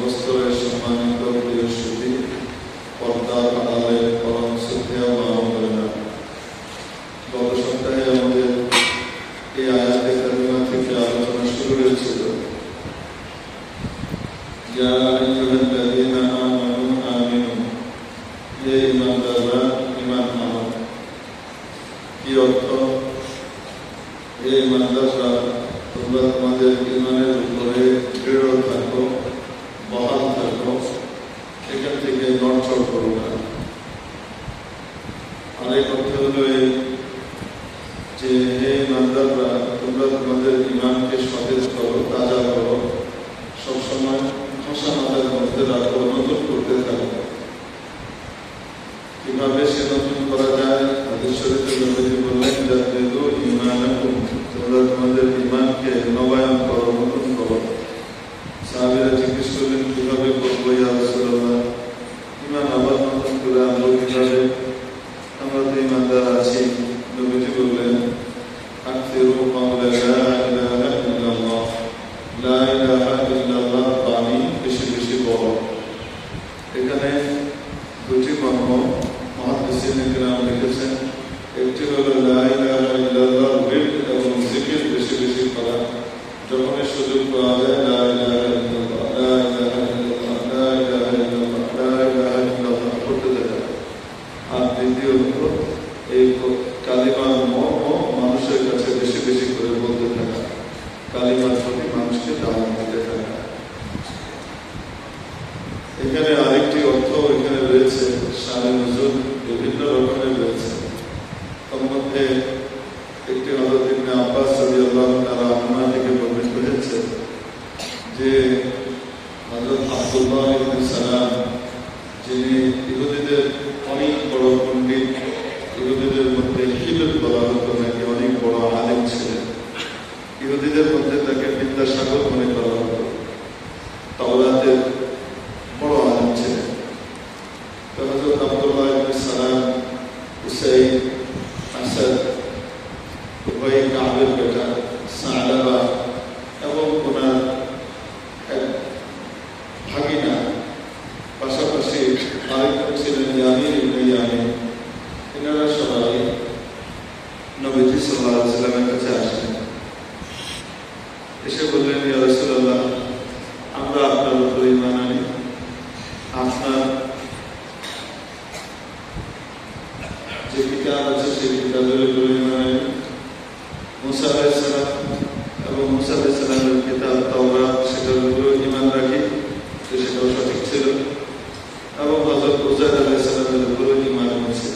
সর্বস্তরের সম্মানিত প্রিয় সুধী, পর্দার আড়ালে পরম শ্রদ্ধেয় মা ও বোনেরা, গত সপ্তাহে আমাদের এই আয়াতে কারিমা থেকে আলোচনা শুরু হয়েছিল। ইয়া আইয়ুহাল্লাযীনা আমানু আমিনু, হে ঈমানদাররা ঈমান আনো। কি অর্থ? হে ঈমানদাররা, তোমরা তোমাদের ঈমানের উপরে দৃঢ় থাকো, বহাল থাকো, এখান থেকে নড়চড় করো না। আরেক অর্থ হলো যে হে ঈমানদাররা, তোমরা তোমাদের ঈমানকে সতেজ করো, তাজা করো, সবসময় খোসা মাথার মধ্যে রাখো, নতুন করতে থাকো। কিভাবে সে নতুন করা যায়? হাদিস শরীফে নবীজি বললেন, জাদ্দিদু ঈমানাকুম, তোমরা তোমাদের ঈমানকে নবায়ন করো, নতুন করো। সাহাবীরা জিজ্ঞেস করলেন, কিভাবে করবো ইয়া রাসূলুল্লাহ? ঈমান আবার নতুন করে আনবো কিভাবে? আমরা তো ঈমানদার আছি। নবীজি বললেন, আকসিরু ক্বাওলা লা ইলাহা ইল্লাল্লাহ, লা ইলাহা ইল্লাল্লাহ বাণী বেশি বেশি বলো। এখানে দুটি মর্ম মুহাদ্দিসিনে কেরাম লিখেছেন। একটি হলো লা ইলাহা ইল্লাল্লাহ উইর্দ এবং জিকির বেশি বেশি করা, যখনই সুযোগ পাওয়া যায় লা ইলাহা ইল্লাল্লাহ, লা ইলাহা ইল্লাল্লাহ, লা ইলাহা ইল্লাল্লাহ, লা ইলাহা ইল্লাল্লাহ করতে থাকা। আর দ্বিতীয় হলো এই কালিমার মর্ম মানুষের কাছে বেশি বেশি করে বলতে থাকা, কালিমার প্রতি মানুষকে দাওয়াত দিতে থাকা। এখানে আরেকটি অর্থ এখানে রয়েছে, শানে নুজুল বিভিন্ন রকমের রয়েছে। তার মধ্যে একটি হযরত ইবনে আব্বাস রাদিয়াল্লাহু তাআলা আনহু থেকে বর্ণিত হয়েছে যে হযরত আব্দুল্লাহ ইবনে সালাম, যিনি ইহুদিদের অনেক বড় পণ্ডিত, ইহুদিদের মধ্যে হিলুল বলা হতো, নাকি অনেক বড় আলেম ছিলেন। ইহুদিদের মধ্যে তাকে বিদ্যাসাগর মনে করা হতো, তাওরাতের বড় আলেম ছিলেন। তো হযরত আব্দুল্লাহ ইবনে সালাম, উসাইদ, আসাদ, উবাই কাবের বেটা সালাবা এবং ওনার এক ভাগিনা, পাশাপাশি আরেকজন ছিলেন ইয়ামিন ইবনে ইয়ামিন। এনারা সবাই নবীজি সাল্লাল্লাহু আলাইহি ওয়াসাল্লামের কাছে আসলেন। এসে বললেন, ইয়া রাসূলুল্লাহ, আমরা আপনার উপর ঈমান আনি, আপনার যে কিতাব আছে সেই কিতাবের উপর ঈমান আনি। মুসা আলাইহিস সালাম এবং মুসা আলাইহিস সালামের কিতাব তাওরাত, সেটার উপর ঈমান রাখি যে সেটাও সঠিক ছিল, এবং হযরত উযাইর আলাইহিস সালামের উপর ঈমান আছে।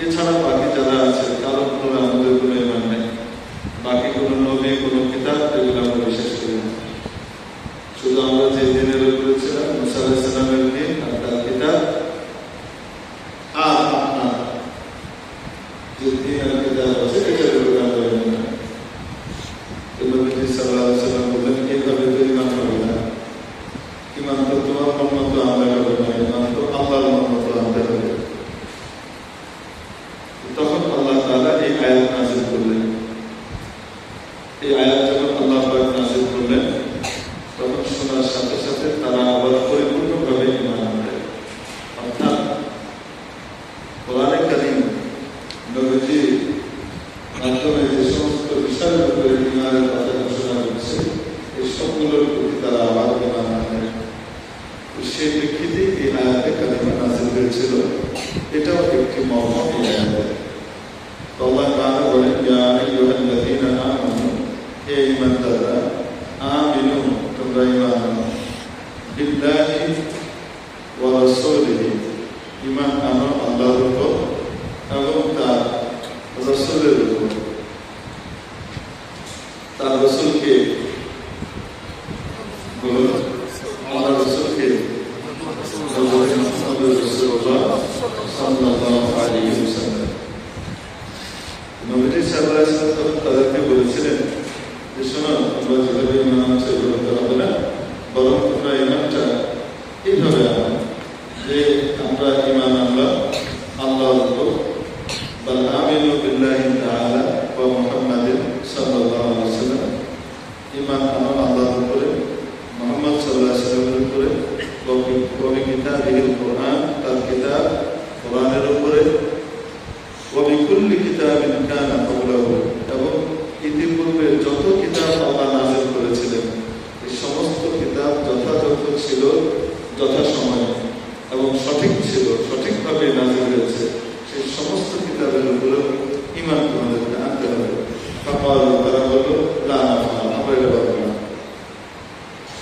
এছাড়া বাকি যারা আছে কারো উপর আমাদের কোনো ঈমান নেই। বাকি কোনো নবী, কোনো কিতাব, এগুলো আমরা বিশ্বাস করি না। শুধু আমরা যে দিনের উপরে ছিলাম, মুসা আলাইহিস সালামের দিন আর তার কিতাব, আর আপনার যে দিন আর কিতাব আছে এটার উপরে আমরা ঈমান আনি। তো নবীজি সাল্লাল্লাহু আলাইহি ওয়াসাল্লাম বললেন, এইভাবে তো ঈমান হবে না। ঈমান তো তোমার মন মতো আনলে হবে না, ঈমান তো আল্লাহর মন মতো আনতে হবে। তখন আল্লাহ তাআলা এই আয়াত নাযিল করলেন। এই আয়াত যখন আল্লাহ পাক নাযিল করলেন, তখন শোনার সাথে সাথে তারা আবার পরিপূর্ণভাবে ঈমান আনলেন। অর্থাৎ কোরআনে কারীম নবীজির মাধ্যমে যে সমস্ত বিষয়ের উপরে ঈমানের কথা ঘোষণা করেছে, এই সবগুলোর প্রতি তারা আবার ঈমান আনলেন। সেই প্রেক্ষিতে এই আয়াতে কারিমা নাযিল হয়েছিল। এটাও একটি মর্ম এই আয়াতের। আল্লাহ তাআলা বলেন, ইয়া আইয়ুহাল্লাযীনা আমানু, হে ঈমানদাররা, আমিনু, তোমরা ঈমান আনো, বিল্লাহি ওয়া রাসূলিহি, ঈমান আনো আল্লাহর উপর এবং তার রাসূলের উপর। তার রাসূলকে বলুন, আল্লাহ রাসূলকে রাসূলুল্লাহ সাল্লাল্লাহু আলাইহি ওয়াসাল্লাম। নবীজি সাল্লাল্লাহু আলাইহি ওয়াসাল্লাম তাদেরকে বলেছিলেন যে শোনো, তোমরা যেভাবে ঈমান আনছো এগুলো করা হবে না, বরং তোমরা ঈমানটা এইভাবে আনো যে আমরা ঈমান আনলাম আল্লাহর উপর, বাল আমিনু বিল্লাহি তাআলা ওয়া মুহাম্মাদিন সাল্লাল্লাহু আলাইহি ওয়াসাল্লাম, ঈমান আনো আল্লাহর উপরে, মুহাম্মদ সাল্লাল্লাহু আলাইহি ওয়াসাল্লামের উপরে বিল কোরআন, তার কিতাব কোরআনের উপরে, ওয়া বিকুল্লি কিতাবিন কানা ক্বাবলাহু, এবং ইতিপূর্বে যত কিতাব আল্লাহ নাযিল করেছিলেন এই সমস্ত কিতাব যথাযথ ছিল, যথাসময়ে এবং সঠিক ছিল, সঠিকভাবে নাযিল হয়েছে। সেই সমস্ত কিতাবের উপরে ঈমান তোমাদেরকে আনতে হবে। ফাকালু, তারা বলল, লা নাফআল, আমরা এটা পারবো না।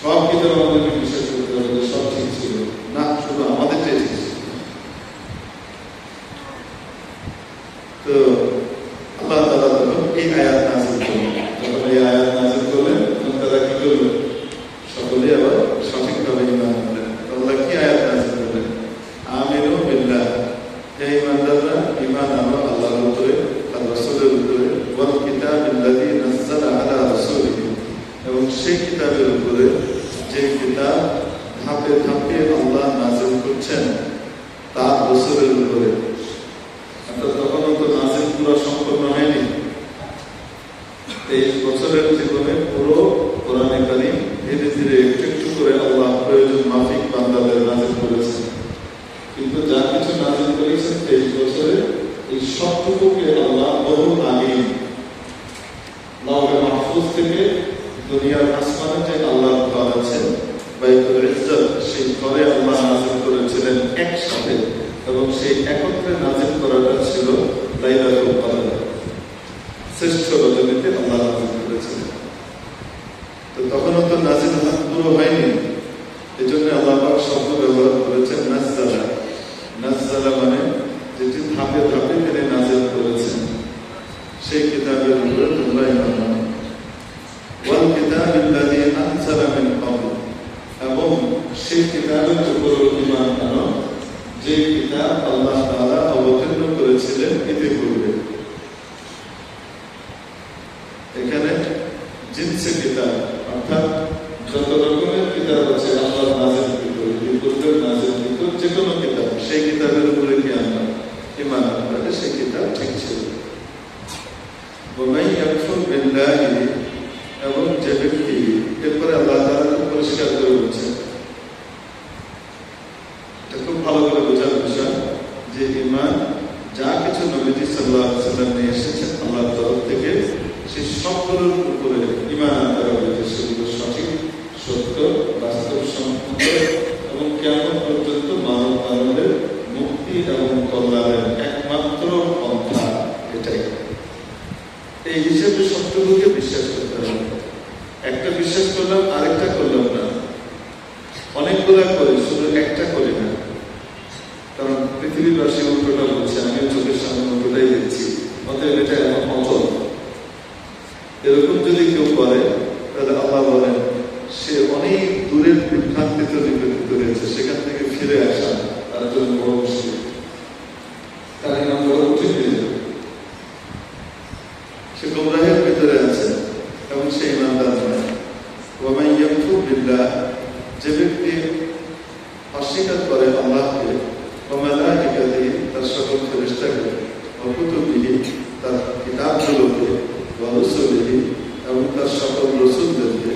সব কিতাব আমাদেরকে বিশ্বাস করতে হবে যে সব ঠিক ছিল না, শুধু আমাদেরটাই ঠিক ছিল। তো আল্লাহ তাআলা তখন এই আয়াত নাযিল করলেন। যখন এই আয়াত নাযিল করলেন তখন তারা কি করলো? সকলে আবার সঠিকভাবে ঈমান আনলেন। আল্লাহ কি আয়াত নাযিল করলেন? আমিনু বিল্লাহ, হে ঈমানদাররা ঈমান আনো আল্লাহর উপরে, তার রাসূলের উপরে, ওয়াল কিতাবিল্লাযী নাযালা আলা রাসূলিহি, এবং সেই কিতাবের উপরে যে কিতাব ধাপে ধাপে আল্লাহ নাযিল করছেন তার রাসূলের উপরে। তখন তো নাযিল পুরো সম্পূর্ণ হয়নি। 23 বছরের জীবনে পুরো কোরআনে কারীম ধীরে ধীরে একটু একটু করে আল্লাহ প্রয়োজন মাফিক বান্দাদের নাযিল করেছেন। কিন্তু যা কিছু নাযিল করেছেন 23 বছরে, এই সবটুকুকে আল্লাহ বহু আগে লাওহে মাহফুজ থেকে দুনিয়ার আসমানে যে আল্লাহর ঘর আছে বাইতুল ইজ্জত, সেই ঘরে আল্লাহ নাযিল করেছিলেন একসাথে, এবং সেই একত্রে নাযিল করাটা ছিল লাইলাতুল কদর, শ্রেষ্ঠ রজনীতে আল্লাহ নাযিল করেছিলেন। তো তখনও তো নাযিল পুরো হয়নি, এই জন্য আল্লাহ পাক শব্দ ব্যবহার করেছেন নাজ্জালা। নাজ্জালা মানে যেটি ধাপে ধাপে তিনি নাযিল করেছেন, সেই কিতাবের উপরে তোমরা ঈমান আনো। ওয়াল কিতাবিল্লাযী আনজালা মিন ক্বাবল, এবং সেই কিতাবের উপর ঈমান আনো যে কিতাব আল্লাহ তাআলা অবতীর্ণ করেছিলেন ইতিপূর্বে। এখানে জিনসে কিতাব, অর্থাৎ যত রকমের কিতাব আছে আল্লাহর নাযিলকৃত, ইতিপূর্বে নাযিলকৃত যে কোনো কিতাব, সেই কিতাবের উপরে কি আমরা ঈমান আনলে সেই কিতাব ঠিক ছিল। ওয়া মান ইয়াকফুর বিল্লাহি, এবং যে ব্যক্তি, এরপরে আল্লাহ তাআলা পরিষ্কার করে বলছেন, এটা খুব ভালো করে বোঝার বিষয় যে ঈমান যা কিছু নবীজি সাল্লাল্লাহু আলাইহি ওয়াসাল্লাম নিয়ে এসেছেন আল্লাহর তরফ থেকে, সেই সবগুলোর উপরে ঈমান আনতে হবে যে সেগুলো সঠিক, সত্য, বাস্তবসম্মত, এবং কিয়ামত পর্যন্ত মানব মানবের মুক্তি এবং কল্যাণের একমাত্র পন্থা এটাই। এই হিসেবে সবটুকুকে বিশ্বাস করতে হবে। একটা বিশ্বাস করলাম আরেকটা করলাম না, অনেকগুলা করি, শুধু একটা করি না। কারণ পৃথিবীবাসী উল্টোটা বলছে, আমিও চোখের সামনে উল্টোটাই দেখছি, অতএব এটা এখন অচল। এরকম যদি কেউ করে তাহলে আল্লাহ বলেন সে অনেক দূরের বিভ্রান্তিতে নিবেদিত রয়েছে, সেখান থেকে ফিরে আসা তার জন্য বড় মুশকিল, তার নাম বড় কঠিন হয়ে যাবে। সে গোমরাহের ভিতরে আছে এবং সে ঈমানদার নয়। ওয়া মান ইয়াকফুর বিল্লাহ, যে ব্যক্তি অস্বীকার করে আল্লাহকে, ওয়া মালাইকাতিহি, তার সকল ফেরেশতাকে, ওয়া কুতুবিহি, তার কিতাবগুলোকে, ওয়া রুসুলিহি, এবং তার সকল রাসূলদেরকে,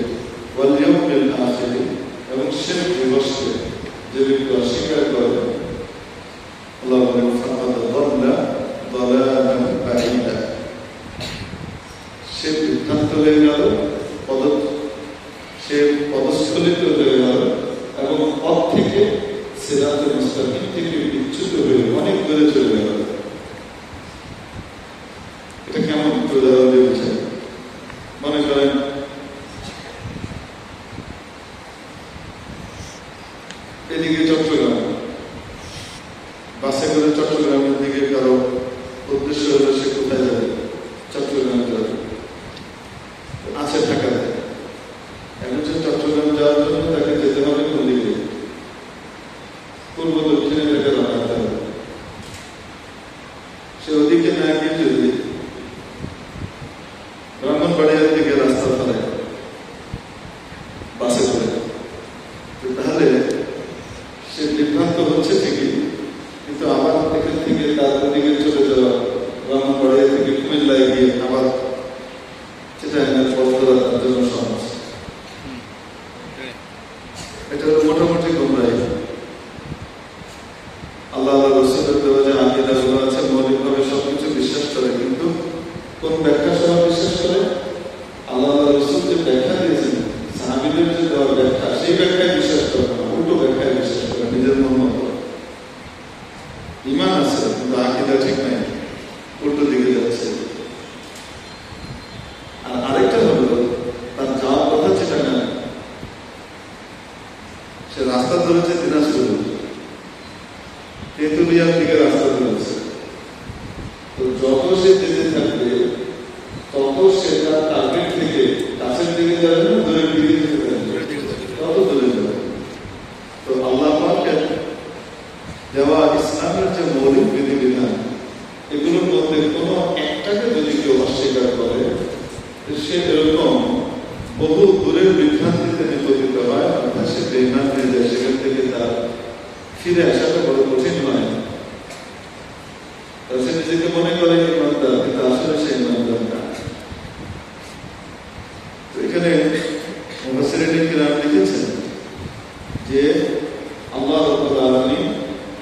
ওয়াল ইয়াউমিল আখির, এবং শেষ দিবসকে যে ব্যক্তি অস্বীকার করে, আল্লাহ বলেন ফাকাদ দাল্লা দালালান বাঈদা, সে বিভ্রান্ত হয়ে গেল, সে পদস্খলিত হয়ে গেল, এবং পথ থেকে সিরাতুল মুস্তাকিম থেকে বিচ্যুত হয়ে অনেক দূরে চলে গেল। এটা কেমন উদাহরণ দিয়েছে? মনে করেন এদিকে চট্টগ্রাম, বাসে করে চট্টগ্রামের দিকে কারো উদ্দেশ্য হলো সে কোথায় যাবে? চট্টগ্রাম যাবে, আছে ঢাকাতে। এখন সে চট্টগ্রাম যাওয়ার জন্য তাকে যেতে হবে কোন দিকে? পূর্ব দক্ষিণে তাকে রওনা হতে হবে। সে ওদিকে না গিয়ে যদি ব্রাহ্মণবাড়িয়ার দিকে রাস্তা ধরে বাসে করে, তাহলে সে বিভ্রান্ত হচ্ছে ঠিকই, কিন্তু আবার এখান থেকে তার ওদিকে চলে যাওয়া, ব্রাহ্মণবাড়িয়া থেকে কুমিল্লায় গিয়ে আবার সেটা পথ ধরা তার জন্য সহজ। এটা মোটামুটি গোমরাহি। আল্লাহ রসুলের দেওয়া যে আকীদাগুলো আছে মৌলিকভাবে সবকিছু বিশ্বাস করে, কিন্তু কোন ব্যাখ্যা সহ বিশ্বাস করে? আল্লাহ রসুল যে ব্যাখ্যা দিয়েছেন, সাহাবীদের যে দেওয়া ব্যাখ্যা, সেই ব্যাখ্যায় বিশ্বাস করে না, উল্টো ব্যাখ্যায় বিশ্বাস করে নিজের মন মতো। ঈমান আছে কিন্তু আকীদা ঠিক নাই, উল্টো দিকে যাচ্ছে। আর আরেকটা হলো তার যাওয়ার কথা যেটা না, সে রাস্তা ধরেছে দিনাজপুর, তেঁতুলিয়ার দিকে রাস্তা ধরেছে। তো যত সে যেতে থাকবে তত সে তার টার্গেট থেকে কাছের দিকে যাবে না, দূরের দিকে যেতে থাকবে, তত দূরে যাবে। তো আল্লাহ পাকের দেওয়া ইসলামের যে মৌলিক বিধিবিধান, এগুলোর মধ্যে কোনো একটাকে যদি কেউ অস্বীকার করে, সে এরকম বহু দূরের বিভ্রান্তিতে নিপতিত হয়, অর্থাৎ সে বেঈমান হয়ে যায়। সেখান থেকে তার ফিরে আসাটা বড় কঠিন হয়। সে নিজেকে মনে করে ইমানদার, কিন্তু আসলে সে ইমানদার না। তো এখানে মুফাসসিরিন কিরাম লিখেছেন যে আল্লাহ রাব্বুল আলামিন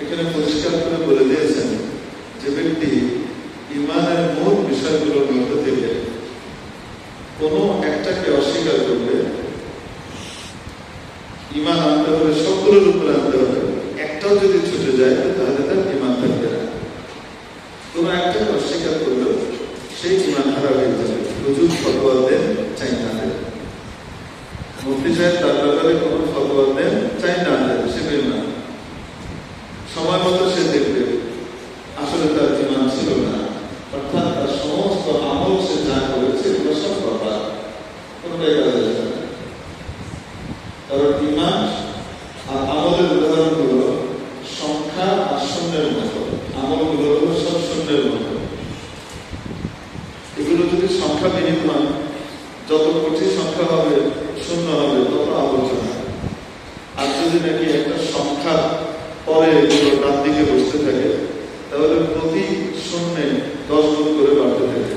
এখানে পরিষ্কার করে বলে দিয়েছেন, যে ব্যক্তি ইমানের মূল বিষয়গুলোর মধ্যে থেকে কোনো একটাকে অস্বীকার করবে, ইমান আনতে হবে, সবগুলোর উপরে আনতে হবে, একটাও যদি ছুটে যায় তাহলে তার ইমান থাকবে না। কোনো একটাকে অস্বীকার করলেও সেই ইমান হারা হয়ে যাবে। হুজুর ফতোয়া দেন, চাই না দেন, মুফতি সাহেব তার ব্যাপারে কোনো ফতোয়া দেন, চাই না দেন, সে বেঈমান। সময় মতো সে দেখবে আসলে তার ইমান ছিল না, অর্থাৎ তার সমস্ত আমল সে যা করেছে এগুলো সব বরবাদ, কোনোটাই কাজে যাবে না। কারণ ইমান আর আমলের উদাহরণগুলো সংখ্যা আর শূন্যের মতো, আমলগুলো হলো সব শূন্যের মতো। এগুলো যদি সংখ্যাবিহীন হয়, যত কোটি সংখ্যা হবে, শূন্য হবে, তত আলোচনা। আর যদি নাকি একটা সংখ্যার পরে এগুলো ডান দিকে বসতে থাকে, তাহলে প্রতি শূন্যে 10 গুণ করে বাড়তে থাকে।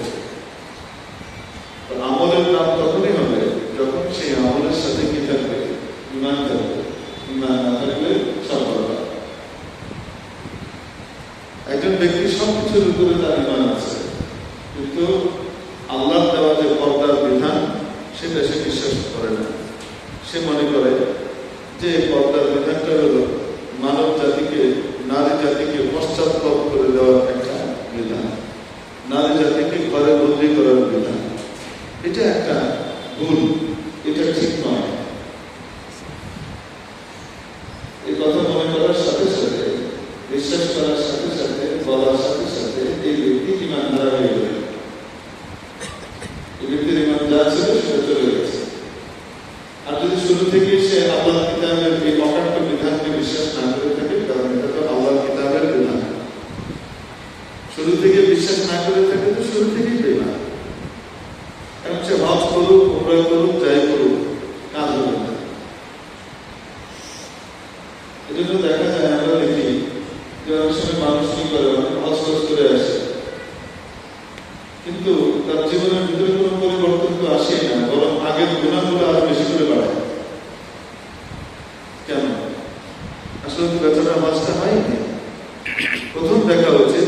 আমলের দাম তখনই হবে যখন সেই আমলের সাথে কি থাকবে? ইমান থাকবে। ইমান না থাকলে সব বরবাদ। একজন ব্যক্তি সবকিছুর উপরে তার ইমান আছে, কিন্তু আল্লাহ দেওয়া যে পর্দার বিধান সেটা সে বিশ্বাস করে না। সে মনে করে যে পর্দার বিধানটা হলো মানব জাতিকে, নারী জাতিকে পশ্চাৎপদ করে দেওয়ার একটা বিধান, নারী জাতিকে ঘরে বন্দী করার বিধান। এটা একটা ভুল, এটা ঠিক নয়। এই কথা মনে করার সাথে সাথে, বিশ্বাস করার সাথে সাথে, বলার সাথে সাথে এই ব্যক্তি ইমান হারা হয়ে গেল। এই ব্যক্তির ইমান যা ছিল সেটা চলে গেছে। আর যদি শুরু থেকে সে আল্লাহ কিতাবের এই অকাট্য বিধানকে বিশ্বাস না করে থাকে, কারণ এটা তো আল্লাহ কিতাবের বিধান, শুরু থেকে বিশ্বাস না করে থাকে, তো শুরু থেকেই বেঈমান। কারণ সে হজ করুক, উমরা করুক, যাই করুক, কাজ হবে না। এজন্য দেখা যায়, আমরা দেখি যে অনেক সময় মানুষ কি করে, হজ করে আসে, কিন্তু তার জীবনের ভিতরে কোনো পরিবর্তন তো আসেই না, বরং আগের গুনাহগুলো আরো বেশি করে বাড়ে। কেন? আসলে বেচারা হজটা হয়নি। প্রথম দেখা উচিত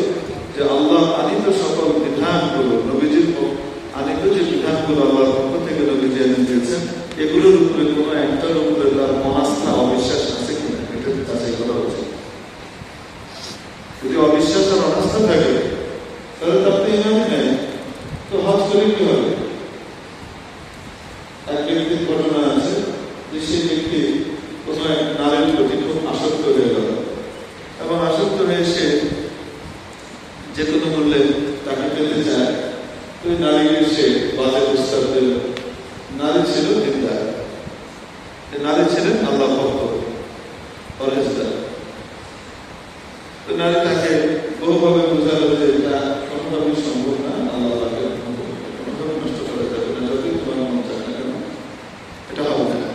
যে আল্লাহ আনিত সকল বিধানগুলো, নবীজির আনিত যে বিধানগুলো আল্লাহর পক্ষ থেকে নবীজি এনে দিয়েছেন, এগুলোর উপরে কোনো একটার উপরে তার অনাস্থা, অবিশ্বাস আছে কিনা, এটা যাচাই করা উচিত। যদি অবিশ্বাস আর অনাস্থা থাকে, তাহলে তার তো ইমানই নেই, তো হজ করে কি হবে? এক ব্যক্তির ঘটনা আছে যে সে ব্যক্তি কোনো এক নারীর প্রতি খুব আসক্ত হয়ে গেল, এবং আসক্ত হয়ে সে যে কোনো মূল্যে তাকে পেতে চায়। ওই নারীকে সে বাজে প্রস্তাব দিল। নারী ছিল দিনদার, নারী ছিলেন আল্লাহ ভক্ত, পরহেজগার। তো নারী তাকে বহুভাবে বোঝালো যে এটা কোনোভাবেই সম্ভব না, আল্লাহ তাকে কোনোভাবে নষ্ট করা যাবে না, যদি তোমার মন চায় না কেন, এটা হবে না।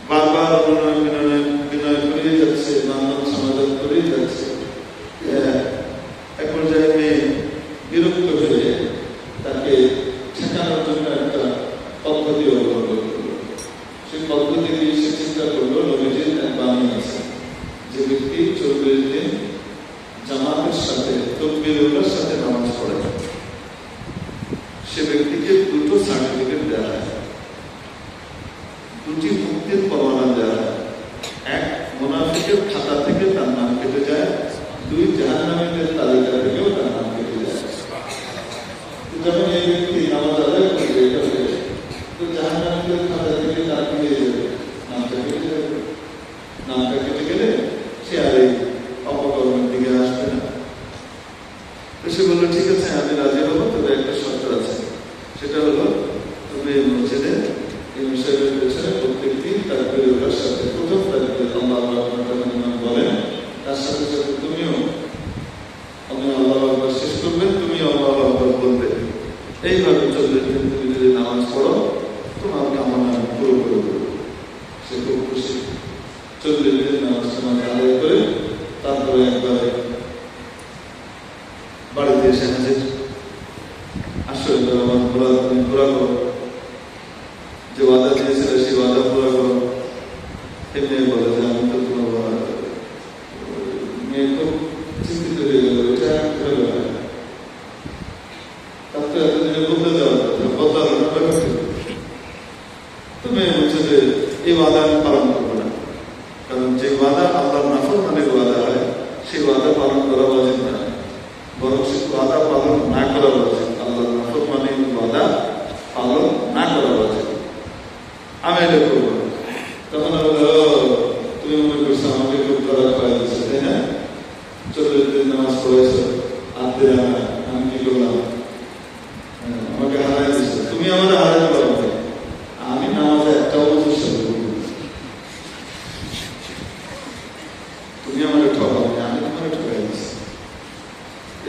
বারবার বিনয় করিয়ে যাচ্ছে, বান্ধব সমাধান করিয়ে যাচ্ছে। এক পর্যায়ে মেয়ে বিরক্ত হয়ে তাকে ঠেকানোর জন্য একটা পদ্ধতি অবলম্বন করলো। সেই পদ্ধতি দিয়ে সে চিন্তা করলো, নবীজির এক বাণী আছে যে ব্যক্তি 40 দিন 40 দিন নামাজ আদায় করে তারপরে একবারে বাড়িতে এসে হাজির। আসলে আমার পুরা করো, যে ওয়াদা দিয়েছিল সেই ওয়াদা পুরা করো। এমনি বলে যে আমি তো তোমার ওয়াদা, মেয়ে খুব চিন্তিত হয়ে গেল, এটা কিভাবে হয়? তার তো এতদিনে বদলে যাওয়ার কথা, বদলানোর ব্যাপার ছিল। তো মেয়ে বলছে যে এই ওয়াদা আমি পালন করবো না, কারণ যে ওয়াদা আল্লাহর নাফরমানের ওয়াদা হয় সেই ওয়াদা পালন করা উচিত না, বরং সে ওয়াদা পালন না করা উচিত। আল্লাহর নাফরমানের ওয়াদা পালন না করা উচিত, আমি এটা করবো না। তখন তুমি মনে করছো আমাকে খুব করা খাওয়া দিচ্ছে, তাই না? 40 দিন নামাজ পড়েছ, আত্মীয় আমি কি করলাম? আমাকে হারাই দিচ্ছ, তুমি আমার হারাই পারো। আমি নামাজে একটা অবসর সাথে তুমি আমাকে ঠকাও, আমি তোমাকে ঠকাই দিচ্ছি।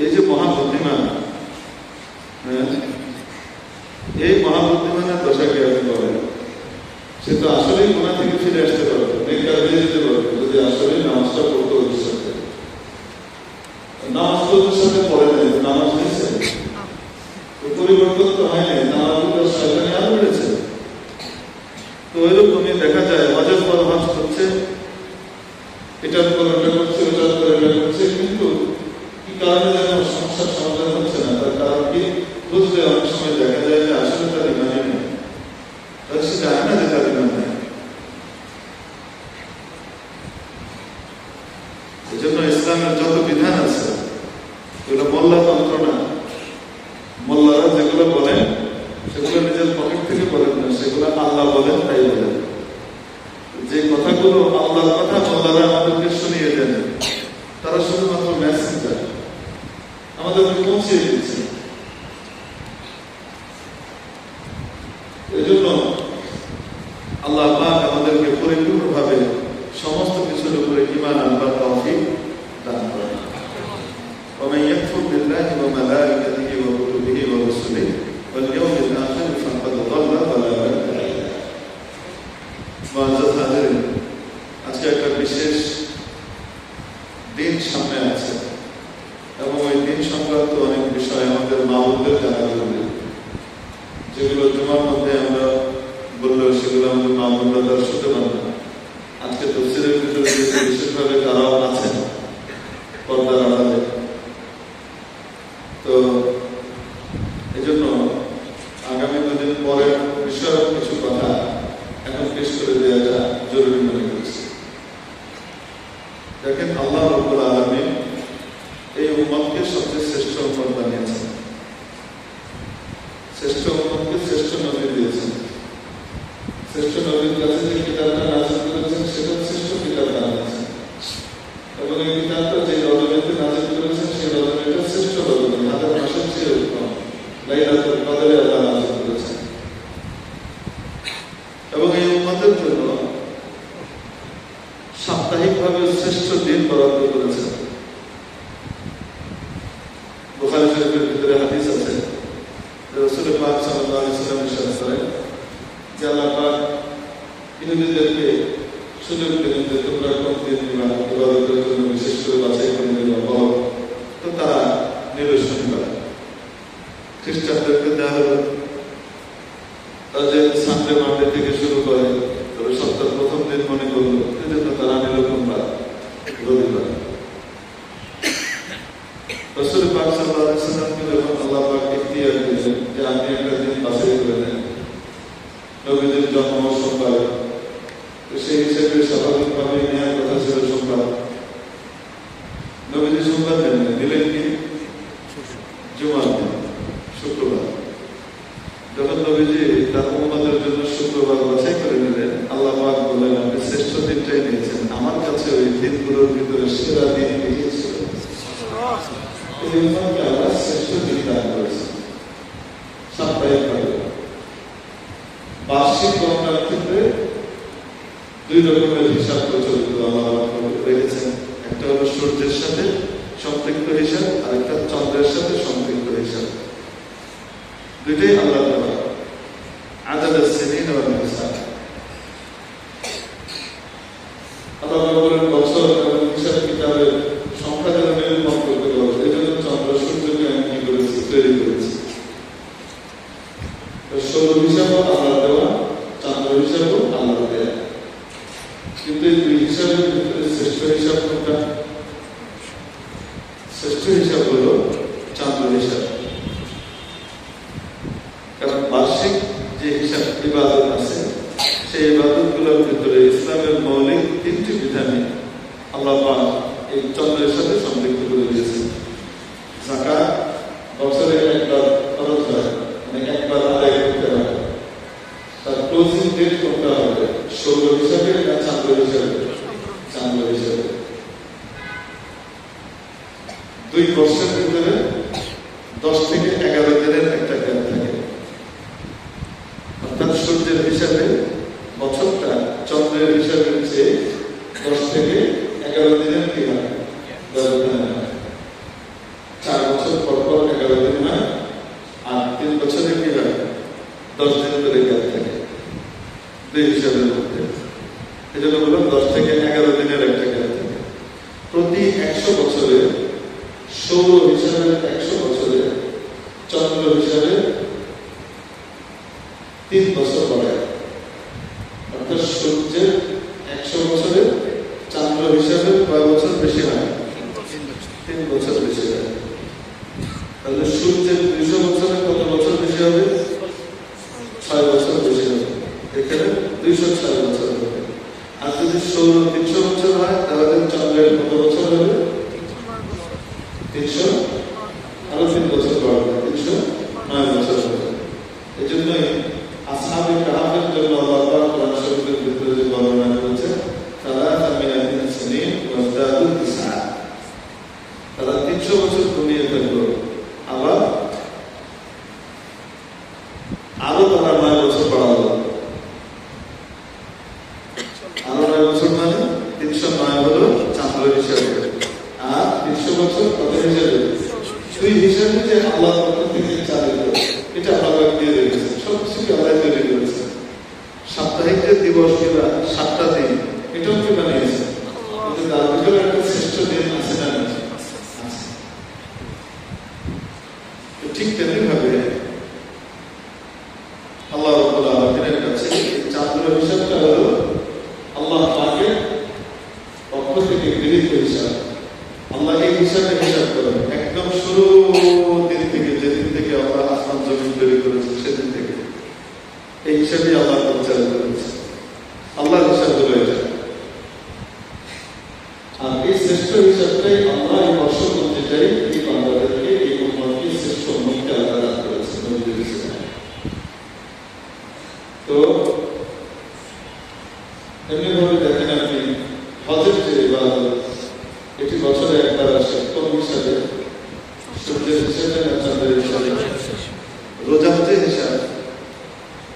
এই যে মহাবুদ্ধিমান, এই মহাবুদ্ধিমানের দশাকে আপনি বলেন, সে তো আসলেই গুনাহ থেকে ফিরে আসতে পারবে, নেককার হয়ে যেতে পারবে যদি আসলে নামাজটা পড়তে উৎসাহ করে। নামাজ তো সাথে পড়ে নাই, নামাজ হয়েছে, পরিবর্তন তো হয় নাই, নামাজ শয়তানি আরো বেড়েছে। তো ওইরকমই দেখা যায় অজর পরভাস করছে, এটার পর এটা করছে, ওটার পর এটা করছে, কিন্তু কি কারণে যেন সমস্যার সমাধান হচ্ছে না, তার কারণ কি বুঝলে অনেক সময় দেখা যায় যে আসলে তার ইমানই নেই, তার সে জানে না যে তার ইমান নেই। এই জন্য ইসলামের যত বিধান আছে এগুলো মোল্লা তন্ত্র না। মোল্লারা যেগুলো বলেন সেগুলো নিজের পকেট থেকে বলেন না, সেগুলো আল্লাহ বলেন তাই বলেন। যে কথাগুলো আল্লাহর কথা মোল্লারা আমাদেরকে শুনিয়ে দেন, তারা শুধুমাত্র মেসেঞ্জার, আমাদেরকে পৌঁছে দিচ্ছে। এই জন্য আল্লাহ পাক আমাদেরকে পরিপূর্ণভাবে সমস্ত কিছুর উপরে ঈমান আনবার তৌফিক দান করেন। ومن يكفر بالله وملائكته وكتبه ورسله واليوم الآخر فقد ضل ضلالا بعيدا। মুআজ্জাজ হাজিরিন, আজকে একটা বিশেষ দিন সামনে আছে এবং ওই দিন সংক্রান্ত অনেক বিষয় আমাদের মাহবুবদের জানা জরুরি, যেগুলো জুমার মধ্যে আমরা বললেও সেগুলো আমাদের মাহবুবরা তার শুনতে পারবে না। আজকে তাফসীরের ভিতরে বিশেষভাবে তারাও আছেন পর্দার আড়ালে, তো এই জন্য আগামী দুদিন পরের বিষয়ের কিছু কথা এখন পেশ করে দেওয়াটা জরুরি মনে করছি। দেখেন, আল্লাহ রাব্বুল আলামিন এই উম্মতকে সবচেয়ে শ্রেষ্ঠ উম্মত বানিয়েছেন, শ্রেষ্ঠ উম্মতকে শ্রেষ্ঠ নবী দিয়েছেন। শ্রেষ্ঠ নবীর কাছে যে কিতাবটা নাযিল করেছেন সেটা শ্রেষ্ঠ কিতাব বানিয়েছেন, এবং এই কিতাবটা যে রজনীতে নাযিল করেছেন সেই রজনীটা শ্রেষ্ঠ রজনী, হাজার মাসের চেয়ে উত্তম, লাইলাতুল কদরে আল্লাহ নাযিল করেছেন। এবং এই উম্মতের জন্য সাপ্তাহিকভাবে শ্রেষ্ঠ দিন বরাদ্দ করেছেন। বুখারী শরীফের ভিতরে হাদিস আছে, রাসূল পাক সাল্লাল্লাহু আলাইহি ওয়াসাল্লাম ইরশাদ করেন যে আল্লাহ পাক ইহুদীদেরকে সুযোগ দিলেন যে তোমরা কোন দিন ইবাদতের জন্য বিশেষ করে বাছাই করে নিবে, তো তারা নিল শনিবার। খ্রিস্টানদেরকে দেওয়া হলো, তারা যে সানডে মানডে থেকে শুরু করে তবে সপ্তাহের প্রথম দিন মনে করলো, এজন্য তারা নিল কোনবার, রবিবার। রাসূল পাক সাল্লাল্লাহু আলাইহি ওয়াসাল্লামকে যখন আল্লাহ পাক ইখতিয়ার দিলেন যে আপনি একটা দিন বাছাই করে নেন, নবীদের জন্ম সোমবার, তো সেই হিসেবে স্বাভাবিকভাবে নেওয়ার কথা ছিল সোমবার। নবীজি সোমবার দিলেন কি জুমার দিন, শুক্রবার। যখন নবীজি তার উম্মতের জন্য শুক্রবার বাছাই করে নিলেন, আল্লাহ পাক বললেন আপনি শ্রেষ্ঠ দিনটাই নিয়েছেন, আমার কাছে ওই দিনগুলোর ভিতরে সেরা দিন দিয়েছিল। এই উম্মতকে আল্লাহ শ্রেষ্ঠ দিন দান করেছেন সাপ্তাহিকভাবে। বার্ষিক গণনার ক্ষেত্রে দুই রকমের হিসাব প্রচলিত আল্লাহ রেখেছেন, একটা হলো সূর্যের সাথে সম্পৃক্ত হিসাব, আর একটা চন্দ্রের সাথে সম্পৃক্ত হিসাব। দুইটাই আল্লাহ দেওয়া আদাদ সিনিন ওয়াল হিসাব। আল্লাহ বলেন বছর এবং হিসাব কিতাবের সংখ্যা যেন নিরূপণ করতে পারবো, এই জন্য চন্দ্র সূর্যকে আমি কি করেছি, তৈরি করেছি। সৌর হিসাবও আল্লাহ দেওয়া, চন্দ্র হিসাবও আল্লাহ দেয়া। কিন্তু এই দুই হিসাবের ভিতরে শ্রেষ্ঠ হিসাব কোনটা? শ্রেষ্ঠ হিসাব হলো চন্দ্র হিসাব। কারণ বার্ষিক যে হিসাব ইবাদত আছে, সেই ইবাদত গুলোর ভিতরে ইসলামের মৌলিক তিনটি বিধানে আল্লাহ পাক এই চন্দ্রের সাথে সম্পৃক্ত করে দিয়েছেন। যাকাত বছরে একবার খরচ হয়, মানে একবার আদায় করতে হয়, তার ক্লোজিং ডেট করতে হবে সৌর হিসাবে না চন্দ্র হিসাবে? চন্দ্র হিসাবে। 2 বছরের ভিতরে 10 থেকে 11 দিনের একটা গ্যাপ থাকে। অর্থাৎ সূর্যের হিসাবে বছরটা চন্দ্রের হিসাবের চেয়ে 10 থেকে 11 দিনের কি হয়, ব্যবধান হয়। 4 বছর পর পর 11 দিন হয়, আর 3 বছরে কি হয়, 10 দিন করে গ্যাপ থাকে 2 হিসাবের মধ্যে। এই জন্য বললাম 10 থেকে 11 দিনের একটা গ্যাপ থাকে। প্রতি 100 বছরে সৌর হিসাবে 100 বছরে চন্দ্র হিসাবে 3 বছর বাড়ায়। অর্থাৎ সূর্যের 100 বছরে চন্দ্র হিসাবে কয় বছর বেশি হয়? 3 বছর বেশি হয়। তাহলে সূর্যের 200 বছরে কত বছর বেশি হবে? 6 বছর বেশি হবে। এখানে 206 বছর হবে। আর যদি সৌর 300 বছর হয়, তাহলে চন্দ্রের কত বছর হবে? 300, আরো 3 বছর বাড়বে, 309 বছর হবে। এই জন্যই আসহাবে কাহাফের জন্য আল্লাহ পাক কোরআন শরীফের ভিতরে যে বর্ণনা করেছে, তারা মিনাতিন সিনিন ওয়াজদাদু তিসআ, তারা 300 বছর ঘুমিয়ে থাকলো, আবার আরো তারা 9 বছর বাড়ালো। আরো 9 বছর মানে 309 হলো চন্দ্র হিসাবে, আর 300 বছর কত হিসাবে? দুই হিসাবে যে আল্লাহ পক্ষ থেকে চালিত, এটা আল্লাহ দিয়ে রেখেছে। সব কিছু আল্লাহ তৈরি করেছে। সাপ্তাহিক যে দিবস গুলা 7টা দিন, এটাও কি বানিয়েছে? কিন্তু তার ভিতরে একটা শ্রেষ্ঠ দিন আছে না? ঠিক তেমনি ভাবে আল্লাহ রাব্বুল আলামিনের কাছে চন্দ্র হিসাবটা হলো আল্লাহ পাকের পক্ষ থেকে গৃহীত হিসাব। আল্লাহ এই হিসাবে হিসাব করেন একদম শুরু দিন থেকে, যেদিন থেকে আল্লাহ আসমান জমিন তৈরি করেছে সেদিন থেকে এই হিসাবে আল্লাহ পরিচালনা করেছে। আল্লাহর হিসাব হলো এটা। আর এই শ্রেষ্ঠ হিসাবটাই আল্লাহ এই বর্ষ অনুযায়ী এই বান্দাদেরকে, এই উম্মতকে শ্রেষ্ঠ উম্মতকে আল্লাহ দান করেছে। তো এমনি ভাবে দেখেন আপনি হজের যে ইবাদত, এটি বছরে একবার আসে। কোন হিসাবে? সূর্যের হিসাবে না চন্দ্রের হিসাবে? রোজার যে হিসাব,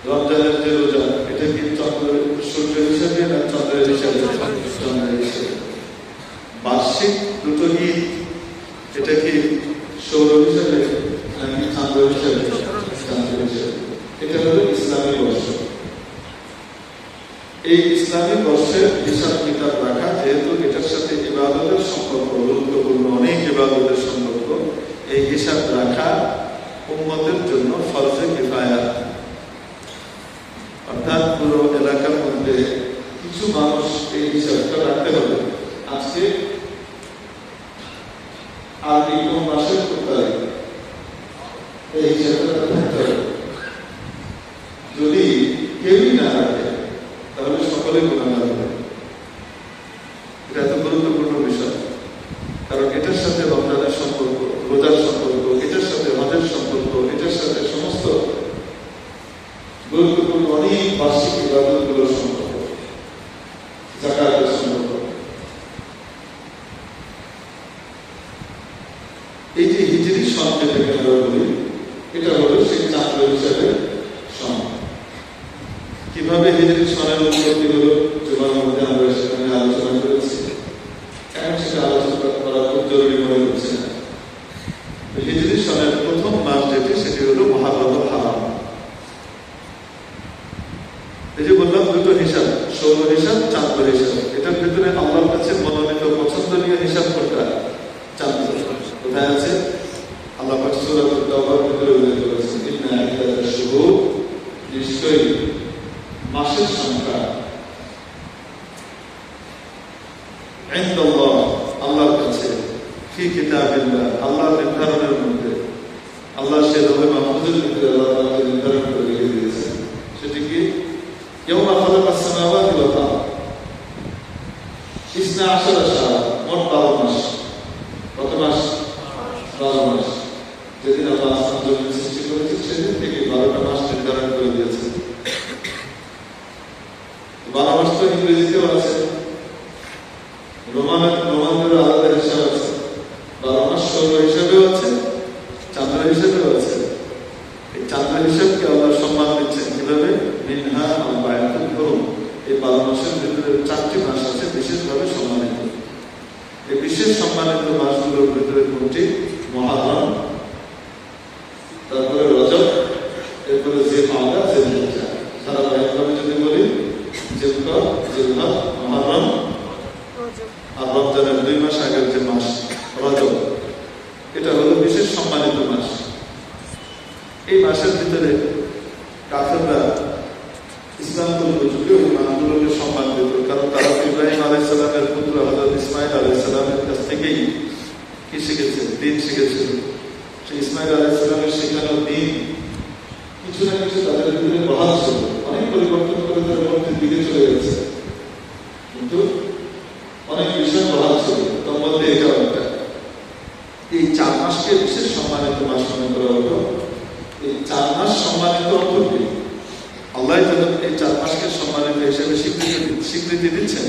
রমজানের যে রোজা, এটা কি সূর্যের হিসাবে না চন্দ্রের হিসাবে? চন্দ্রের হিসাবে। বার্ষিক দুটো ঈদ, এটা কি সৌর হিসাবে নাকি চন্দ্র হিসাবে? চন্দ্র হিসাবে। এটা হলো ইসলামী বর্ষ। এই ইসলামী বর্ষের হিসাব কিতাব রাখা, যেহেতু এটার সাথে ইবাদতের সম্পর্ক গুরুত্বপূর্ণ, অনেক ইবাদতের সম্পর্ক, এই হিসাব রাখা উম্মতের জন্য ফরজে কিফায়া। অর্থাৎ পুরো এলাকার মধ্যে কিছু মানুষ এই হিসাবটা রাখতে হবে। আজকে আর কোন মাসের কোন তারিখ, এই হিসাবটা রাখতে হবে। যদি কেউই না রাখে তাহলে সকলে গুনাহগার হবে। এটা এত গুরুত্বপূর্ণ বিষয়, কারণ এটার সাথে রমজানের সম্পর্ক, রোজার সম্পর্ক, এটার সাথে হজের সম্পর্ক, এটার সাথে সমস্ত গুরুত্বপূর্ণ অনেক বার্ষিক ইবাদতগুলোর সম্পর্ক, যাকাতের সম্পর্ক। এই যে হিজরি সন যেটাকে আমরা বলি, এটা হলো সেই চন্দ্র হিসাবে সন। কিভাবে হিজরি সনের উৎপত্তি হলো জুমার মধ্যে আমরা সেখানে আলোচনা করেছি। এখন সেটা আলোচনা করা খুব জরুরি মনে হচ্ছে না। হিজরি সনের প্রথম মাস যেটি, সেটি হলো মুহররমুল হারাম। এই যে বললাম দুটো হিসাব, সৌর হিসাব, চন্দ্র হিসাব, এটার ভিতরে ইনদাল্লাহ, আল্লাহর কাছে, ফি কিতাবিল্লাহ, আল্লাহর নির্ধারণের মধ্যে। আল্লাহ সে রবে মাহফুজের ভিতরে আল্লাহ তাআলা নির্ধারণ করে রেখে দিয়েছেন। সেটি কি? ইয়াউমা খালাকাস সামাওয়াতি ওয়াল আরদ, 12 শাহর, মোট 12 মাস। কত মাস? 12 মাস। যেদিন আল্লাহ আসমান জমিন সৃষ্টি করেছেন সেদিন থেকে 12টা মাস নির্ধারণ করে দিয়েছেন। 12 মাস তো ইংরেজিতেও আছে, রোমানদের আলাদা হিসাব আছে। 12 মাস সৌর হিসাবেও আছে, চান্দ্র হিসাবেও আছে। এই চান্দ্র হিসাবকে আল্লাহ সম্মান দিচ্ছেন কিভাবে? মিনহা আরবাআতুন হুরুম, এই 12 মাসের ভিতরে 4টি মাস আছে বিশেষভাবে সম্মানিত। এই বিশেষ সম্মানিত মাসগুলোর ভিতরে কোনটি? মুহররম, তারপরে রজব, এরপরে জিলকাদা, জিলহিজ্জা। ধারাবাহিকভাবে যদি বলি, জিলকদ, জিলহজ, মুহররম আর রমজানের 2 মাস আগের যে মাস রজব, এটা হলো বিশেষ সম্মানিত মাস। এই মাসের ভিতরে কাফেররা ইসলাম গ্রহণ যুগে ওই মাসগুলোকে সম্মান দিত, কারণ তারা ইব্রাহিম আলাইহিস সালামের পুত্র হযরত ইসমাঈল আলাইহিস সালামের কাছ থেকেই কি শিখেছে? দিন শিখেছিল। সেই ইসমাঈল আলাইহিস সালামের শেখানো দিন কিছু না কিছু তাদের ভিতরে বহাল ছিল, অনেক পরিবর্তন করে তারা মধ্যে দিকে চলে গেছে, কিন্তু অনেক বিষয় বহাল ছিল। তার মধ্যে এটাও একটা। এই 4 মাসকে বিশেষ সম্মানিত মাস মনে করা হলো। এই 4 মাস সম্মানিত অর্থ কি? আল্লাহ যেন এই 4 মাসকে সম্মানিত হিসেবে স্বীকৃতি দিচ্ছেন।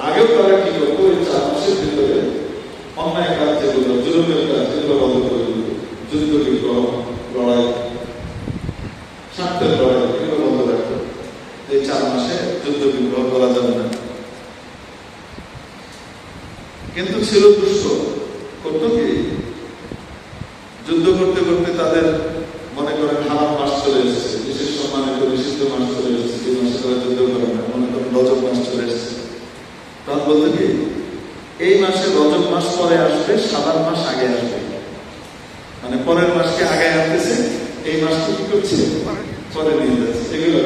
আগেও তারা কি করতো? এই 4 মাসের ভিতরে অন্যায় কাজ যেগুলো, জুলুমের কাজ, যেগুলো বন্ধ করে দিত। যুদ্ধ বিগ্রহ, লড়াই, স্বার্থের লড়াই, এগুলো বন্ধ রাখতো। এই 4 মাসে যুদ্ধ বিগ্রহ করা যাবে না। কিন্তু ছিল দুষ্ট, করতো কি? যুদ্ধ করতে করতে তাদের মনে করেন হারাম মাস চলে এসেছে, বিশেষ সম্মানিত নিষিদ্ধ মাস চলে এসেছে, যে মাসে তারা যুদ্ধ করে না, মনে করেন রজব মাস চলে এসেছে। তখন বলতে কি, এই মাসে রজব মাস পরে আসবে, শাবান মাস আগে আসবে, মানে পরের মাসকে আগে আনতেছে, এই মাসকে কি করছে? পরে নিয়ে যাচ্ছে। এগুলো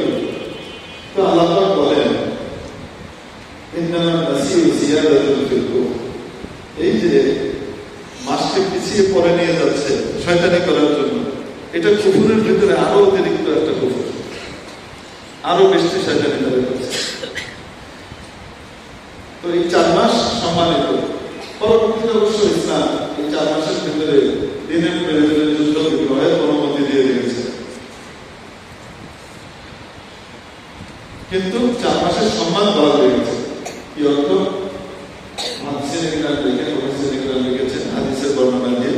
তো আল্লাহ পাক বলেন, ইন্নামা নাসিউ জিয়াদাতুল ফিল কুফর, এই যে মাসকে পিছিয়ে পরে নিয়ে যাচ্ছে শয়তানি করার জন্য, এটা কুফরের ভিতরে আরো অতিরিক্ত একটা কুফর, আরো বেশি শয়তানি করে করছে। তো এই 4 মাস সম্মানিত। পরবর্তীতে অবশ্য ইসলাম এই 4 মাসের ভিতরে দিনের প্রয়োজনে যুদ্ধ বিগ্রহের অনুমতি দিয়ে দিয়েছে, কিন্তু 4 মাসের সম্মান দেওয়া হয়েছে। কি অর্থ? লিখেছেন হাদিসের বর্ণনা দিয়ে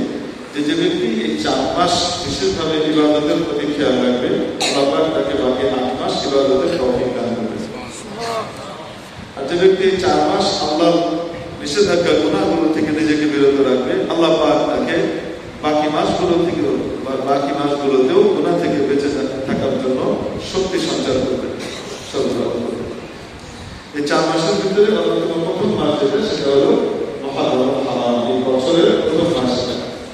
যে ব্যক্তি এই 4 মাস বিশেষভাবে ইবাদতের প্রতি খেয়াল রাখবে, আল্লাহ পাক তাকে বাকি 8 মাস ইবাদতের তৌফিক দান করবেন। আর যে ব্যক্তি 4 মাস আল্লাহর নিষেধাজ্ঞা গুনাহগুলো থেকে নিজেকে বিরত রাখবে, আল্লাহ পাক তাকে বাকি মাসগুলোতেও গুনাহ থেকে বেঁচে থাকার জন্য শক্তি সঞ্চার করবেন, সরবরাহ করবেন। এই 4 মাসের ভিতরে অন্যতম প্রথম মাস যেটা, সেটা হলো মুহররম হারাম। এই বছরের প্রথম মাস,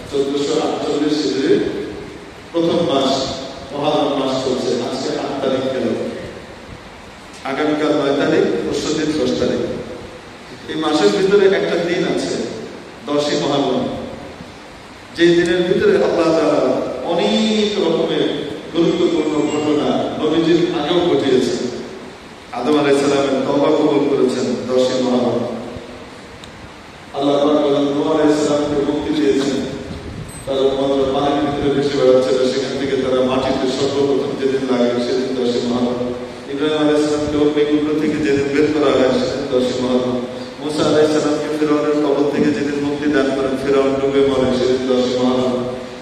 1448 হিজরি প্রথম মাস মুহররম মাস চলছে। আজকে 8 তারিখ গেল, আগামীকাল 9 তারিখ, পরশু দিন 10 তারিখ। এই মাসের ভিতরে একটা দিন আছে 10ই মুহররম, যে দিনের ভিতরে আল্লাহ তাআলা অনেক রকমের গুরুত্বপূর্ণ ঘটনা নবীজির আগেও ঘটিয়েছেন। আদম আলাইহিস সালামের তওবা কবুল করেছেন 10ই মুহররম। আল্লাহ পাক নূহ আলাইহিস সালামকে মুক্তি দিয়েছেন, তারা মাত্র পানির ভিতরে ভেসে বেড়াচ্ছিল, সেখান থেকে তারা মাটিতে সর্বপ্রথম যেদিন লাগে সেদিন 10ই মুহররম। ইব্রাহিম আলাইহিস সালামকে অগ্নিকুণ্ড থেকে যেদিন বের করা হয় সেদিন 10ই মুহররম। মুসা আলাইহিস সালামকে ফিরআউনের কবল থেকে যেদিন মুক্তি দান করেন, ফিরআউন ডুবে মরে, সেদিন 10ই মুহররম।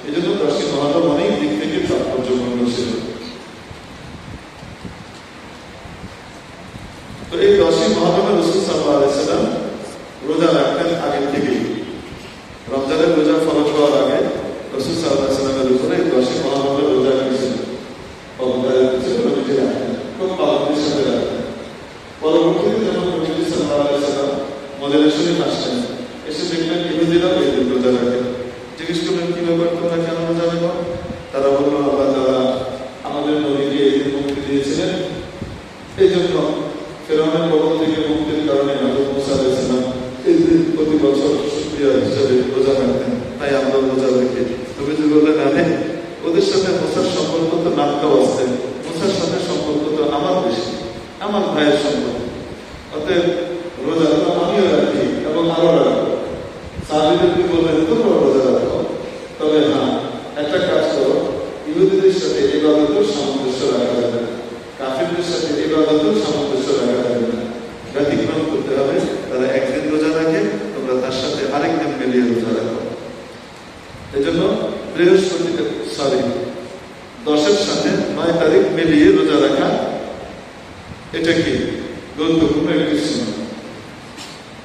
এই জন্য 10ই মুহররম অনেক দিক থেকে তাৎপর্যপূর্ণ ছিল। তো এই 10ই মুহররমে রাসূল সাল্লাল্লাহু আলাইহি ওয়াসাল্লাম রোজা রাখতেন আগে থেকেই। রমজানের রোজা ফরজ হওয়ার আগে রাসূল সাল্লাল্লাহু আলাইহি ওয়াসাল্লামের উপরে 10ই মুহররমের রোজা রেখেছিলেন, খুব পাবন্দির সাথে রাখতেন। পরবর্তীতে যখন নবী সাল্লাল্লাহু আলাইহি ওয়াসাল্লাম মদিনা শরীফ আসলেন, এসে দেখলেন ইহুদিরা এই দিন রোজা রাখে। জিজ্ঞেস করলেন, কি ব্যাপার, তোমরা কেন রোজা রাখো? তারা বলল, আল্লাহ তাআলা আমাদের নবীকে এই দিন মুক্তি দিয়েছিলেন, এই জন্য ফেরাউনের কবল থেকে মুক্তির কারণে হযরত মুসা আলাইহিস সালাম এই যে প্রতি বছর শুকরিয়া হিসেবে রোজা রাখতেন, তাই আমরা রোজা রাখি। নবীজি বললেন, আরে ওদের সাথে মুসার সম্পর্ক তো নাটকাও আছে, মুসার সাথে সম্পর্ক তো আমার বেশি, আমার ভাইয়ের সম্পর্ক, অতএব রোজা তো আমিও রাখি এবং আরো রাখবো। সাহাবীদেরকে বললেন, তোমরা রোজা রাখো, তবে হ্যাঁ একটা কাজ করো, ইহুদিদের সাথে ইবাদতের সামঞ্জস্য রাখা যাবে না, কাফিরদের সাথে ইবাদতের সামঞ্জস্য রাখা যাবে না, ব্যতিক্রম করতে হবে। তারা একদিন রোজা রাখে, তোমরা তার সাথে আরেকদিন মিলিয়ে রোজা রাখো। এজন্য বৃহস্পতিতে 10-এর সাথে 9 তারিখ মিলিয়ে রোজা রাখা, এটা কি গুরুত্বপূর্ণ একটি সুন্নাত।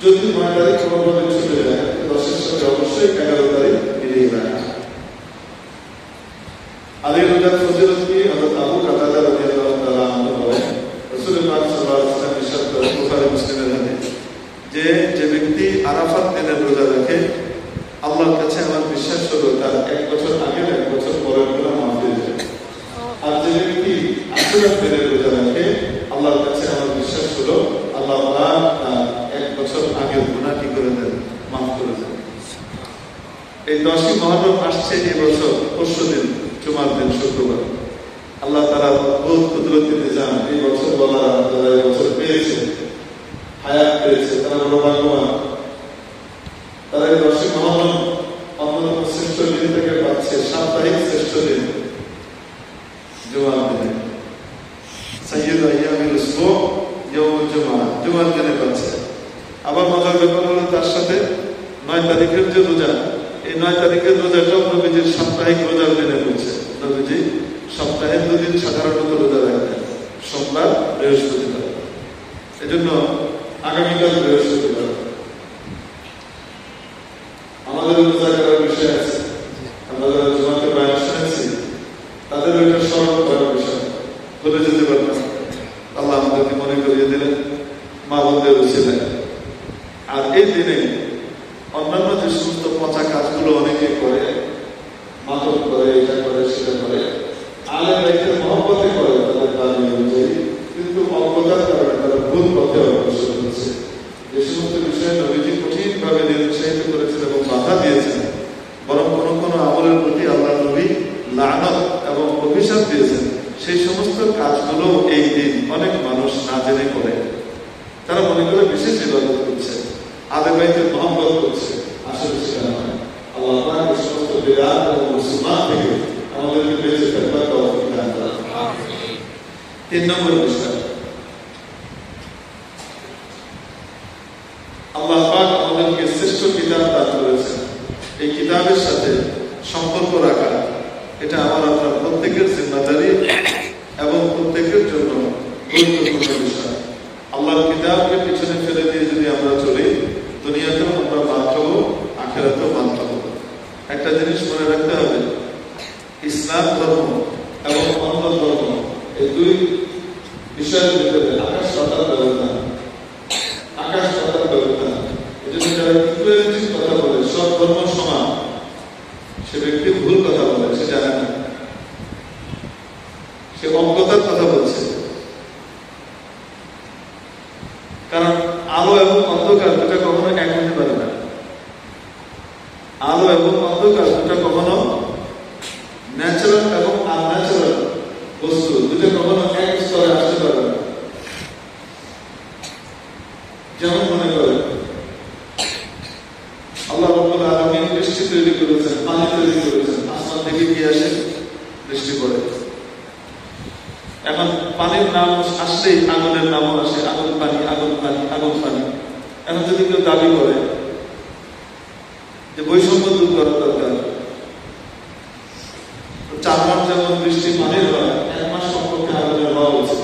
যদি 9 তারিখ কোনোভাবে ছুটে যায়, 10-এর সাথে অবশ্যই 11 তারিখ মিলিয়ে রাখা। আর এই রোজার ফজিলত কি? হযরত আবু কাতাদা রাদিয়াল্লাহু তাআলা আনহু বলেন, রাসূল পাক সাল্লাল্লাহু আলাইহি ওয়াসাল্লাম ইরশাদ করেন, বুখারী মুসলিমের হাদিস, যে ব্যক্তি আরাফাত দিনের রোজা রাখে, আল্লাহর কাছে আমার বিশ্বাস হলো তার 1 বছর আগের 1 বছর পরের গুনাহ মাফ হয়ে যাবে। আর যে ব্যক্তি আশুরা দিনের রোজা রাখে, আল্লাহর কাছে আমার বিশ্বাস হলো আল্লাহ পাক তার 1 বছর আগের গুনাহ কি করে দেন? মাফ করে দেন। এই 10ই মুহররম আসছে এই বছর পরশুদিন, জুমার দিন, শুক্রবার। আল্লাহ তাআলা বহুত কুদরতি নিজাম, এই বছর বলারা যারা এই বছর পেয়েছে, হায়াত পেয়েছে, তারা বড় ভাগ্যবান। তারা এই 10ই মুহররম অন্যতম শ্রেষ্ঠ দিন থেকে পাচ্ছে, সাপ্তাহিক শ্রেষ্ঠ দিন জুমার দিনে, সাইয়্যিদু আইয়ামিল উসবু ইয়াউমুল জুমআ, জুমার দিনে পাচ্ছে। আবার মজার ব্যাপার হলো তার সাথে 9 তারিখের যে রোজা, এই 9 তারিখের রোজাটাও নবীজির সাপ্তাহিক রোজার দিনে পড়ছে। নবীজি সপ্তাহে 2 দিন সাধারণত রোজা রাখতেন, সোমবার, বৃহস্পতিবার। এজন্য আগামীকাল বৃহস্পতিবার আমাদের রোজা করার বিষয় আছে। আমরা যারা জুমাতে বয়ান শুনেছি তাদের ওইটা স্মরণ করার বিষয়, ভুলে যেতে পারতাম। আল্লাহ আমাদেরকে মনে করিয়ে দিলেন, মা বোনদের উসিলায়। আর এই দিনে অন্যান্য যে সমস্ত পচা কাজগুলো অনেকে করে, মাতম করে, এটা করে, সেটা করে, আলেম রাইতের মহব্বতে করে তাদের দাবি অনুযায়ী, কিন্তু অজ্ঞতার কারণে তারা ভুল পথে অগ্রসর হচ্ছে। যে সমস্ত বিষয়ে নবীজি কঠিনভাবে নিরুৎসাহিত করেছেন এবং বাধা দিয়েছেন, বরং কোনো কোনো আমলের প্রতি আল্লাহ নবী লানত এবং অভিশাপ দিয়েছেন, সেই সমস্ত কাজগুলো এই দিন অনেক মানুষ না জেনে করে। তারা মনে করে বিশেষ ইবাদত করছে, আলেম রাইতের মহব্বত করছে, আসলে সেটা নয়। আল্লাহ পাক এই সমস্ত বিদআত এবং মুসলমান থেকে আমাদেরকে বেঁচে থাকবার তৌফিক দান করেন। 3 নম্বর বিষয়, আল্লাহ পাক আমাদেরকে শ্রেষ্ঠ কিতাব দান করেছেন। এই কিতাবের সাথে সম্পর্ক রাখা, এটা আমার আপনার প্রত্যেকের জিম্মাদারি এবং প্রত্যেকের জন্য গুরুত্বপূর্ণ বিষয়। আল্লাহর কিতাবকে পিছনে ফেলে দিয়ে যদি আমরা চলি, দুনিয়াতেও আমরা বাদ হবো, আখিরাতেও বাদ হবো। একটা জিনিস মনে রাখতে হবে, ইসলাম ধর্ম এবং অন্য ধর্ম, এই 2 বিষয়ের ভিতরে আকাশ পাতাল ব্যবধান, আকাশ পাতাল ব্যবধান। এই জন্য যারা ইকুয়ালিটির কথা বলে, সব ধর্ম সমান, সে ব্যক্তি ভুল কথা বলে, সে জানে না, সে অজ্ঞতার কথা বলছে। কারণ আলো এবং অন্ধকার দুটা কখনো এক হতে পারে না। আলো এবং অন্ধকার দুটা কখনো, ন্যাচারাল এবং আনন্যাচারাল বস্তু দুটা কখনো এক স্তরে আসতে পারে না। যেমন মনে করেন আল্লাহ রাব্বুল আলামিন বৃষ্টি তৈরি করেছেন, পানি তৈরি করেছেন, আসমান থেকে কি আসে? বৃষ্টি পড়ে। এখন পানির নাম আসলেই আগুনের নামও আসে, আগুন পানি, আগুন পানি, আগুন পানি। এখন যদি কেউ দাবি করে যে বৈষম্য দূর করার দরকার, 4 মাস যেমন বৃষ্টি পানির হয়, 1 মাস সম্পর্কে আগুনের হওয়া উচিত।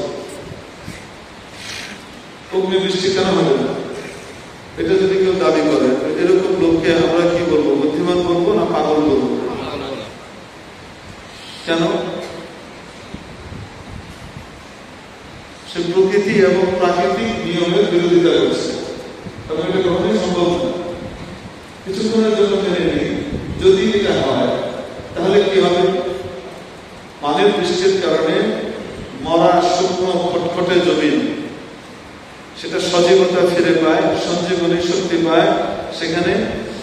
অগ্নি বৃষ্টি কেন হবে না? এটা যদি কেউ দাবি করে, এরকম লোককে আমরা কি বলবো? বুদ্ধিমান বলবো না পাগল বলবো? কেন? সে প্রকৃতি এবং প্রাকৃতিক নিয়মের বিরোধিতা করছে, তবে এটা কখনোই সম্ভব না। কিছুক্ষণের জন্য মেনে নিই, যদি এটা হয় তাহলে কি হবে? পানির বৃষ্টির কারণে মরা শুকনো খটখটে জমি সেটা সজীবতা ফিরে পায়, সঞ্জীবনী শক্তি পায়, সেখানে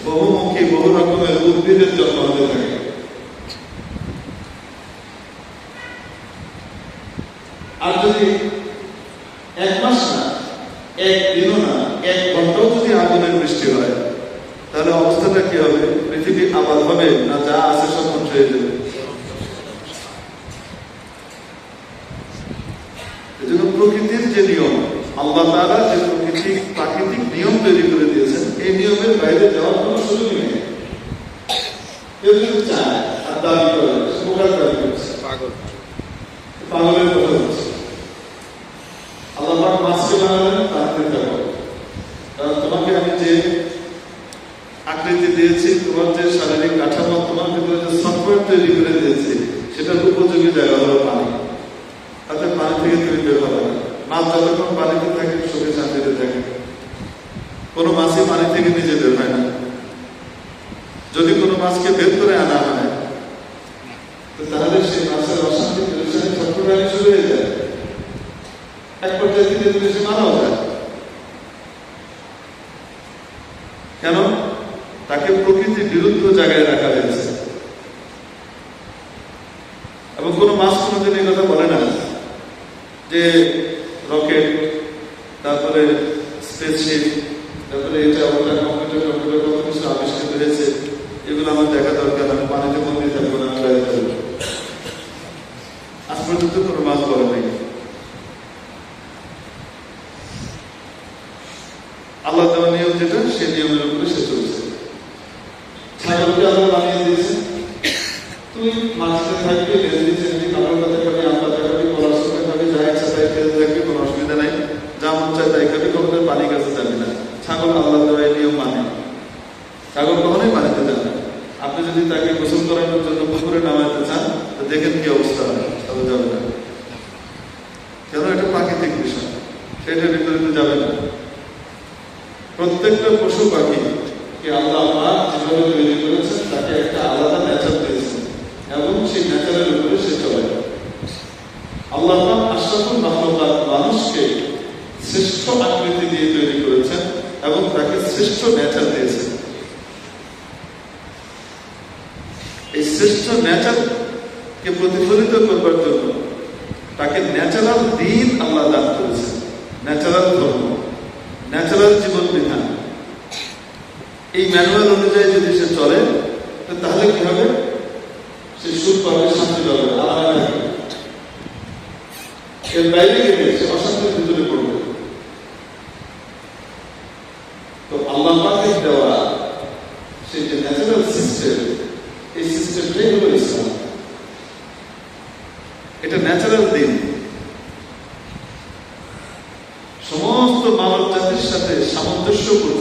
বহুমুখী বহু রকমের উদ্ভিদের জন্ম হতে থাকে। আর যদি 1 মাস না, 1 দিনও না, 1 ঘন্টাও যদি আগুনের বৃষ্টি হয়, তাহলে অবস্থাটা কি হবে? পৃথিবী আবাদ হবে না যা আছে সব ধ্বংস হয়ে যাবে? এজন্য প্রকৃতির যে নিয়ম, আল্লাহ তাআলা যে প্রাকৃতিক নিয়ম তৈরি করে দিয়েছেন, এই নিয়মের বাইরে যাওয়ার কোনো সুযোগই নেই। কেউ যদি চায় আর দাবি করে, দাবি করছে, পাগলের কথা হচ্ছে। আল্লাহ পাক মাছকে বানালেন পানিতে থাকো, কারণ তোমাকে আমি যে আকৃতি দিয়েছি, তোমার যে শারীরিক কাঠামো, তোমার ভিতরে যে সফটওয়্যার তৈরি করে দিয়েছি, সেটার উপযোগী জায়গা হলো পানি। তাতে পানি থেকে তুমি বের হবে না। মাছ যতক্ষণ পানিতে থাকে সুখে শান্তিতে থাকে। কোনো মাছই পানি থেকে নিজে বের হয় না। যদি কোনো মাছকে বের করে আনা হয়, তাহলে সেই মাছের অশান্তি ছটফটানি শুরু হয়ে যায়। এক পর্যায়ে ধীরে ধীরে সে মারাও যায়। কেন? তাকে প্রকৃতির বিরুদ্ধ জায়গায় রাখা হয়েছে। এবং কোনো মাছ কোনোদিন এই কথা বলে না যে রকেট, তারপরে স্পেসশিপ, তারপরে এটা ওটা, কম্পিউটার কত কিছু আবিষ্কৃত হয়েছে, এগুলো আমার দেখা দরকার, আমি পানিতে বন্দি থাকবো না, আজ পর্যন্ত কোনো মাছ বলে নাই। আল্লাহ দেওয়া নিয়ম যেটা, সে নিয়মের উপরে সে চলছে। ছাগলকে আল্লাহ বানিয়ে দিয়েছে, তুই মাটিতে থাকবি, কাপড় পাতা খাবি, আম পাতা খাবি, কলার সঙ্গে খাবি, যা ইচ্ছা তাই খেতে থাকবি, কোনো অসুবিধা নাই, যা মন চায় তাই খাবি, কখনোই পানি কাছে যাবি না। ছাগল আল্লাহ দেওয়া নিয়ম মানে। ছাগল কখনোই পানিতে যাবে না। আপনি যদি তাকে গোসল করানোর জন্য পুকুরে নামাতে চান, তো দেখেন কি অবস্থা হয়, তাহলে যাবে না। কেন? এটা প্রাকৃতিক বিষয়, সেটা বিপরীতে যাবে না। প্রত্যেকটা পশু পাখি কে আল্লাহ যেভাবে তৈরি করেছেন, তাকে একটা আলাদা নেচার দিয়েছেন এবং সেই নেচারের উপরে সে চলে। আল্লাহ আশরাফুল মাখলুকাত মানুষকে শ্রেষ্ঠ আকৃতি দিয়ে তৈরি করেছেন এবং তাকে শ্রেষ্ঠ নেচার দিয়েছেন। এই শ্রেষ্ঠ নেচারকে প্রতিফলিত করবার জন্য তাকে ন্যাচারাল দিন আল্লাহ দান করেছেন, ন্যাচারাল ধর্ম, ন্যাচারাল জীবন বিধান। এই ম্যানুয়াল অনুযায়ী যদি সে চলে, তাহলে কি হবে? সে সুখ পাবে, শান্তি পাবে, আরামে থাকবে। এর বাইরে গেলে সে অশান্তির ভিতরে পড়বে। তো আল্লাহ পাকের দেওয়া সেই যে ন্যাচারাল সিস্টেম, এই সিস্টেমটাই হলো ইসলাম। এটা ন্যাচারাল দিন। সমস্ত মানব জাতির সাথে সামঞ্জস্যপূর্ণ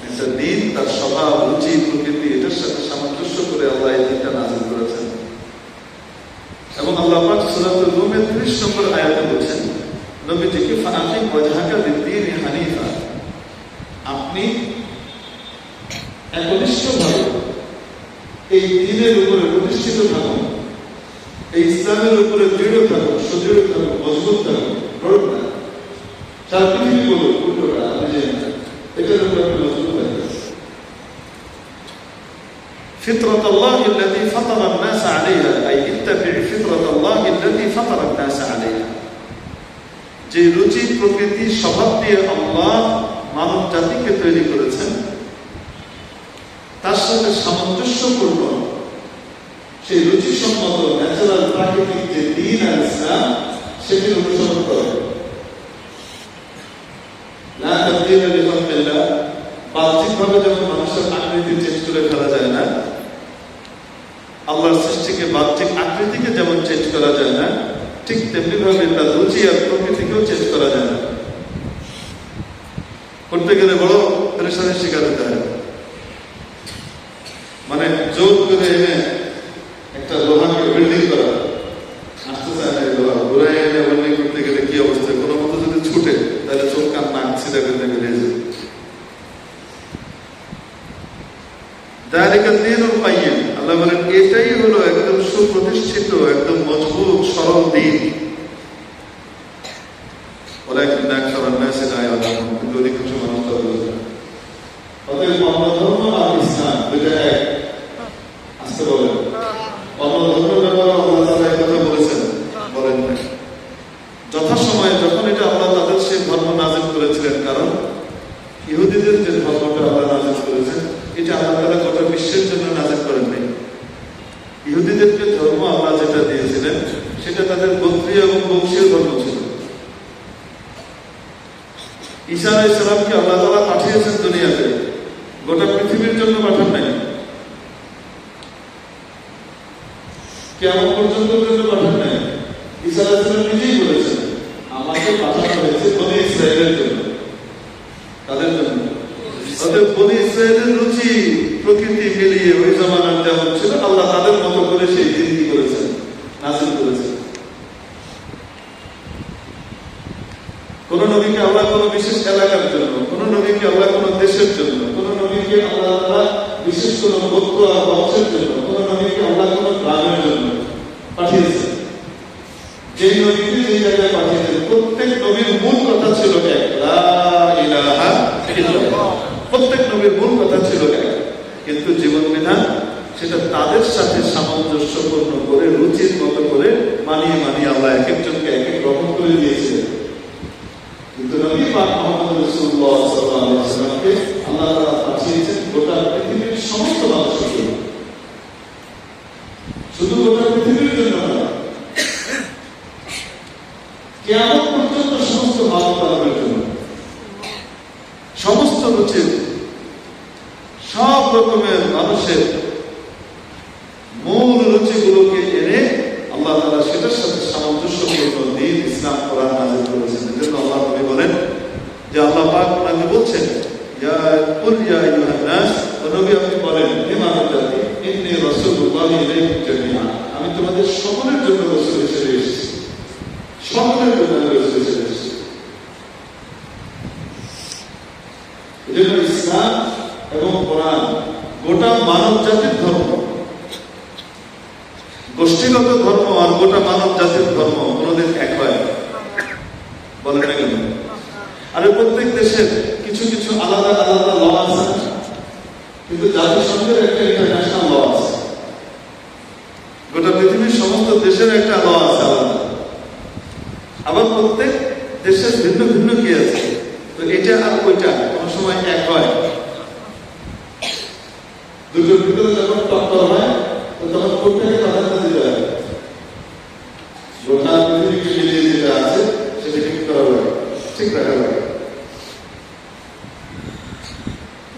একটা দিন, তার স্বভাব, রুচি, প্রকৃতি, এটার সাথে সামঞ্জস্য করে আল্লাহ এই দিনটা নাযিল করেছেন। এবং আল্লাহ পাক সূরাতুর রুমের 30 নম্বর আয়াতে বলেছেন, নবীজিকে ফাআকিম ওয়াজহাকা লিদ-দীনি হানিফা, আপনি একনিষ্ঠভাবে এই দ্বীনের উপরে প্রতিষ্ঠিত থাকুন, এই ইসলামের উপরে দৃঢ় থাকুন, সুদৃঢ় থাকুন, মজবুত থাকুন, রোড না। সারা পৃথিবী বলুন উল্টোটা, আপনি জানেন এটার উপরে আপনি মজবুত থাকবেন। فطرة الله التي فطر الناس عليها أي اتبع فطرة الله التي فطر الناس عليها। যে রুচি, প্রকৃতি, স্বভাব দিয়ে আল্লাহ মানব জাতিকে তৈরি করেছেন, তার সাথে সামঞ্জস্যপূর্ণ সেই রুচিসম্মত ন্যাচারাল প্রাকৃতিক যে দিন আর ইসলাম, সেটির অনুসরণ করে। লা তাবদীলা লিখালকিল্লাহ, বাহ্যিকভাবে যেমন মানুষের আকৃতি চেঞ্জ করে ফেলা যায় না, আল্লাহর সৃষ্টিকে বাহ্যিক আকৃতিকে যেমন চেঞ্জ করা যায় না, ঠিক তেমনি ভাবে তার রুচি আর প্রকৃতিকেও চেঞ্জ করা যায় না। করতে গেলে বড় পরেশানির শিকার হতে হয়। মানে জোর করে এনে একটা লোহাকে ওয়েল্ডিং করা, আসতে চায় না। লোহা ঘুরাই এনে ওয়েল্ডিং করতে গেলে কি অবস্থা, কোনো মতো যদি ছুটে তাহলে চোখ কান নাক সিধা করতে বেরিয়ে যাবে। আল্লাহ বলেন এটাই হলো একদম সুপ্রতিষ্ঠিত, একদম মজবুত, সরল দিন। ওলাকিন্না আকসারান নাসি লা ইয়ালামুন, ঈসা আলাইহিস সালামকে আল্লাহ তাআলা পাঠিয়েছেন দুনিয়াতে, গোটা পৃথিবীর জন্য পাঠান নাই, কিয়ামত পর্যন্ত জন্য পাঠান নাই। ঈসা আলাইহিস সালাম নিজেই বলেছেন, আমাকে পাঠানো হয়েছে বনী ইসরায়েলের জন্য, তাদের জন্য। অতএব বনী ইসরায়েলের রুচি প্রকৃতি মিলিয়ে ওই জামানার যেমন ছিল, আল্লাহ তাদের মতো করে সেই দিন কি করেছেন, নাযিল করেছেন। কোন নবীকে আল্লাহ কোন বিশেষ এলাকার জন্য, কোন নবীকে আল্লাহ কোন দেশের জন্য, কোন নবীকে আল্লাহ বিশেষ কোন গোত্র আর বংশের জন্য, কোন নবীকে আল্লাহ কোন গ্রামের জন্য পাঠিয়েছেন। যে নবীকে যে জায়গায় পাঠিয়েছেন, প্রত্যেক নবীর মূল কথা ছিল এক, লা ইলাহা ইল্লাল্লাহ। প্রত্যেক নবীর মূল কথা ছিল এক, কিন্তু জীবন বিধান সেটা তাদের সাথে সামঞ্জস্যপূর্ণ করে রুচির মতো করে মানিয়ে মানিয়ে আল্লাহ এক একজনকে এক এক রকম করে দিয়েছিলেন। কিন্তু নবী পাক মুহাম্মদ রাসূলুল্লাহ সাল্লাল্লাহু আলাইহি ওয়াসাল্লামকে আল্লাহ তাআলা পাঠিয়েছেন গোটা পৃথিবীর সমস্ত মানুষের জন্য, শুধু গোটা পৃথিবীর জন্য না, কিয়ামত পর্যন্ত সমস্ত মানবতার জন্য। সমস্ত রুচির, সব রকমের মানুষের মূল রুচিগুলোকে এনে আল্লাহ তাআলা সেটার সাথে সামঞ্জস্যপূর্ণ দ্বীন ইসলাম কোরআন নাযিল করেছেন। এজন্য আল্লাহ নবী বলেন যে আল্লাহ পাক কোরআনে বলছেন, ইয়া কুল ইয়া আইয়ুহান নাস, ও নবী আপনি বলেন হে মানব জাতি, ইন্নী রাসূলুল্লাহি ইলাইকুম জামিআ, আমি তোমাদের সকলের জন্য রাসূল হিসেবে এসেছি, সকলের জন্য রাসূল হিসেবে এসেছি। এজন্য ইসলাম এবং কোরআন গোটা মানব জাতির ধর্ম, গোষ্ঠীগত ধর্ম আর গোটা মানব জাতির ধর্ম কোনদিন এক হয় বলেন না কেন? আর প্রত্যেক দেশের কিছু কিছু আলাদা আলাদা ল আছে, কিন্তু জাতিসংঘের একটা ইন্টারন্যাশনাল ল আছে, গোটা পৃথিবীর সমস্ত দেশের একটা ল আছে আলাদা। আবার প্রত্যেক দেশের ভিন্ন ভিন্ন কি আছে, তো এটা আর ওইটা কোন সময় এক হয়। দুটোর ভিতরে যখন টক্কর হয় তখন কোনটাকে প্রাধান্য দিতে হয়? গোটা পৃথিবীকে মিলিয়ে যেটা আছে সেটা ঠিক করা লাগে, ঠিক রাখা লাগে।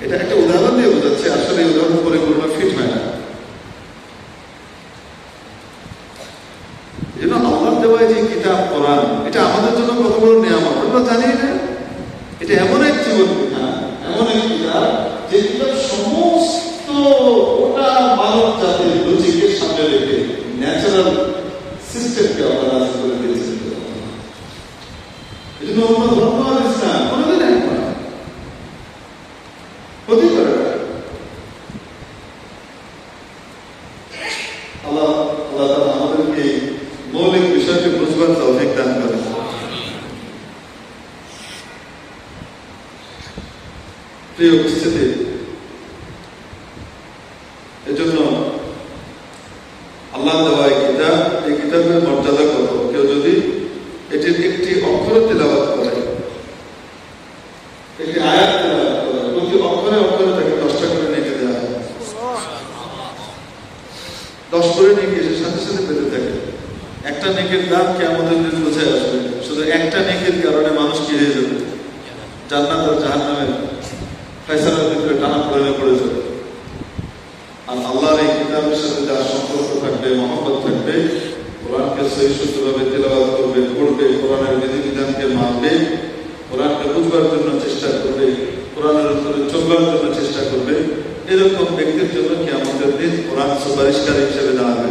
এটা একটা উদাহরণ দিয়ে বোঝাচ্ছে, আসলে এই উদাহরণ পরিপূর্ণ ফিট হয় না। এই জন্য আল্লাহর দেওয়া যে কিতাব কোরআন, এটা আমাদের জন্য কত বড় নিয়ামত আমরা জানি না। এটা এমন এক জীবন বিধান, এমন এক কিতাব যে কিতাব সমস্ত গোটা মানব জাতির লজিকের সামনে রেখে ন্যাচারাল সিস্টেমকে আল্লাহ করে দিয়েছেন। এই জন্য অন্য ধর্ম আর ইসলাম কোনোদিন এক নয়, হতেই পারে না। আল্লাহ তাআলা আমাদেরকে মৌলিক বিষয়কে বুঝবার তৌফিক দান করেন। প্রিয় উপস্থিতি, এজন্য আল্লাহ দেওয়া কিতাব, এই কিতাবের মর্যাদা কত। কেউ যদি এটির একটি অক্ষর তিলাওয়াত করে, একটি আয়াত তিলাওয়াত করে, প্রতি অক্ষরে অক্ষরে তাকে 10টা করে নেকি দেওয়া হয়। 10 করে নেকি এসে সাথে সাথে পেতে থাকে। একটা নেকির দাম কিয়ামতের দিন বোঝায় আসবে। শুধু একটা নেকির কারণে মানুষ কি হয়ে যাবে, জান্নাত আর জাহান্নামের ফয়সালার ভিতরে টানাপোড়েনে পড়ে যাবে। আর আল্লাহর এই কিতাবের সাথে যার সম্পর্ক থাকবে, মহব্বত থাকবে, কোরআনকে সহিষ্ণুভাবে তেলাওয়াত করবে, পড়বে, কোরআনের বিধিবিধানকে মানবে, কোরআনকে বুঝবার জন্য চেষ্টা করবে, কোরআনের উপরে চলবার জন্য চেষ্টা করবে, এরকম ব্যক্তির জন্য কিয়ামতের দিন কোরআন সুপারিশকারী হিসেবে দাঁড়াবে।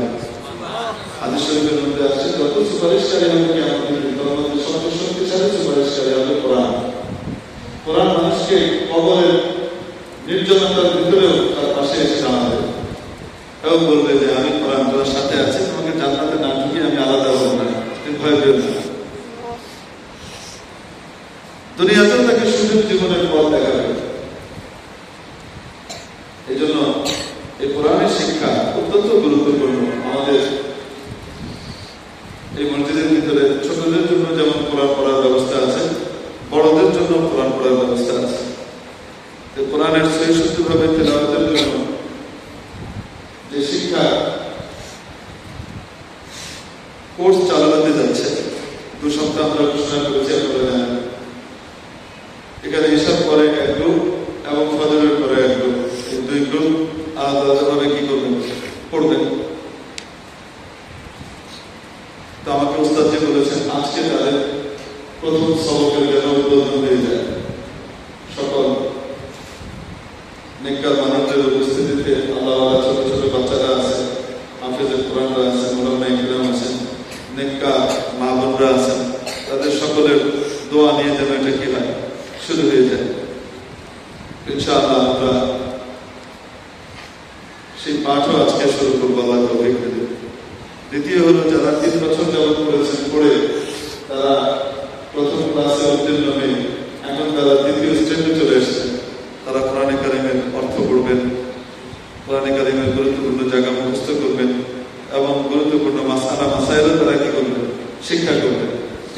হাদিস শরীফের মধ্যে আছে, যত সুপারিশকারী হবে কিয়ামতের দিন, তার মধ্যে সবচেয়ে শক্তিশালী সুপারিশকারী হবে কোরআন। কোরআন মানুষকে কবরের নির্জনতার ভিতরেও তার পাশে এসে দাঁড়াবে এবং বলবে যে আমি কোরআন তোমার সাথে আছি, তোমাকে জান্নাতে না ঢুকিয়ে আমি আলাদা হব না, তুমি ভয় পেও না। দুনিয়াতেও তাকে সুযোগ জীবনের পথ দেখাবে। এই জন্য এই কোরআনের শিক্ষা অত্যন্ত গুরুত্বপূর্ণ। আমাদের এই মসজিদের ভিতরে ছোটদের জন্য যেমন কোরআন পড়ার ব্যবস্থা আছে, বড়দের জন্য কোরআন পড়ার ব্যবস্থা আছে। কোরআনের সহিষ্ণুভাবে তেলাওয়াতের জন্য যে শিক্ষা কোর্স চালাতে যাচ্ছে, 2 সপ্তাহ আমরা ঘোষণা করেছি, আপনারা জানেন। এখানে ঈশার পরে এক গ্রুপ এবং ফজরের পরে এক গ্রুপ, এই দুই গ্রুপ আলাদা আলাদাভাবে কি করবেন, পড়বেন। তো আমাকে উস্তাদ যে বলেছেন আজকে তাদের প্রথম সবকের যেন উদ্বোধন হয়ে যায়। সকল নেককার মানুষদের উপস্থিতিতে আল্লাহ ছোট ছোট বাচ্চারা আছে, হাফেজের কোরআনরা আছেন, ওলামা ইকরাম আছেন, নেককার মা বোনরা আছেন, তাদের সকলের দোয়া নিয়ে যেন এটা কি হয়, শুরু হয়ে যায়। ইনশাআল্লাহ আমরা সেই পাঠও আজকে শুরু করবো আল্লাহ তৌফিক দিলে। দ্বিতীয় হলো যারা 3 বছর যাবত করেছেন, পড়ে তারা প্রথম ক্লাসে উত্তীর্ণ হয়ে এখন তারা দ্বিতীয় স্টেজে চলে এসেছেন, তারা কোরআনে কারিমের অর্থ পড়বেন, কোরআনে কারিমের গুরুত্বপূর্ণ জায়গা মুখস্থ করবেন এবং গুরুত্বপূর্ণ মাসালা মাসাইলও তারা কি করবেন, শিক্ষা করবেন।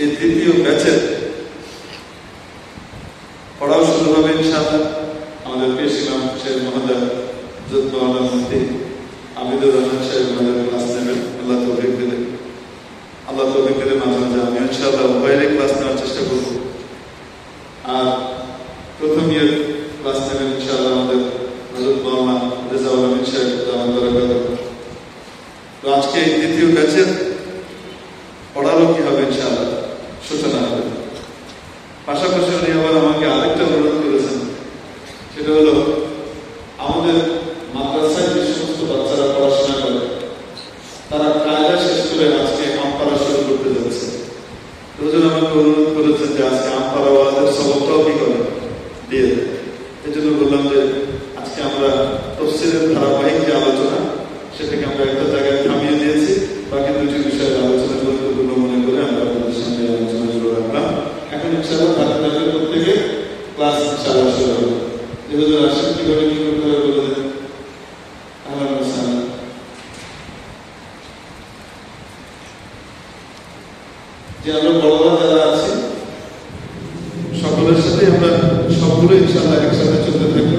এই দ্বিতীয় ব্যাচের পড়াও শুরু হবে ইনশাআল্লাহ। আমাদের পেশ ইমাম সাহেব মহোদয় যুদ্ধ মুফতি আবিদুর রহমান সাহেব আমাদের ক্লাস নেবেন আল্লাহ তৌফিক দিলে। আল্লাহ তৌফিক দিলে মাঝে মাঝে আমি ইনশাআল্লাহ বাইরে ক্লাস নেওয়ার চেষ্টা করব। আর প্রথম ইয়ার ক্লাস নেবেন ইনশাআল্লাহ আমাদের হযরত মাওলানা রেজাউল আমিন সাহেব দাওয়াত বরাকাত। তো আজকে এই দ্বিতীয় ব্যাচের পড়ারও কি হবে ইনশাআল্লাহ সূচনা হবে। পাশাপাশি উনি আবার আমাকে আরেকটা অনুরোধ করেছেন, সেটা হলো আমাদের মাদ্রাসায় যে সমস্ত বাচ্চারা পড়াশোনা করে তারা কায়দা শেষ করে আজকে আমপাড়া শুরু করতে যাচ্ছে। দুজন আমাকে অনুরোধ করেছেন যে আজকে আমপাড়া ওয়াজের সবকটাও কি করে দিয়ে দেয়। এই জন্য বললাম যে আজকে আমরা তফসিলের ধারাবাহিক যে আলোচনা সেটাকে আমরা একটা জায়গায় থামিয়ে দিয়েছি, বাকি দুটি বিষয়ের আলোচনা গুরুত্বপূর্ণ মনে করে আমরা আপনাদের সামনে আলোচনা শুরু রাখলাম। এখন ইনশাআল্লাহ ধারাবাহিক প্রত্যেকে ক্লাস ইনশাআল্লাহ শুরু হবে। যেহেতু আসেন কিভাবে কি করতে হবে বলে দেন। যে আমরা বড়রা যারা আছি সকলের সাথে আমরা সবগুলো ইনশাআল্লাহ একসাথে চলতে থাকি।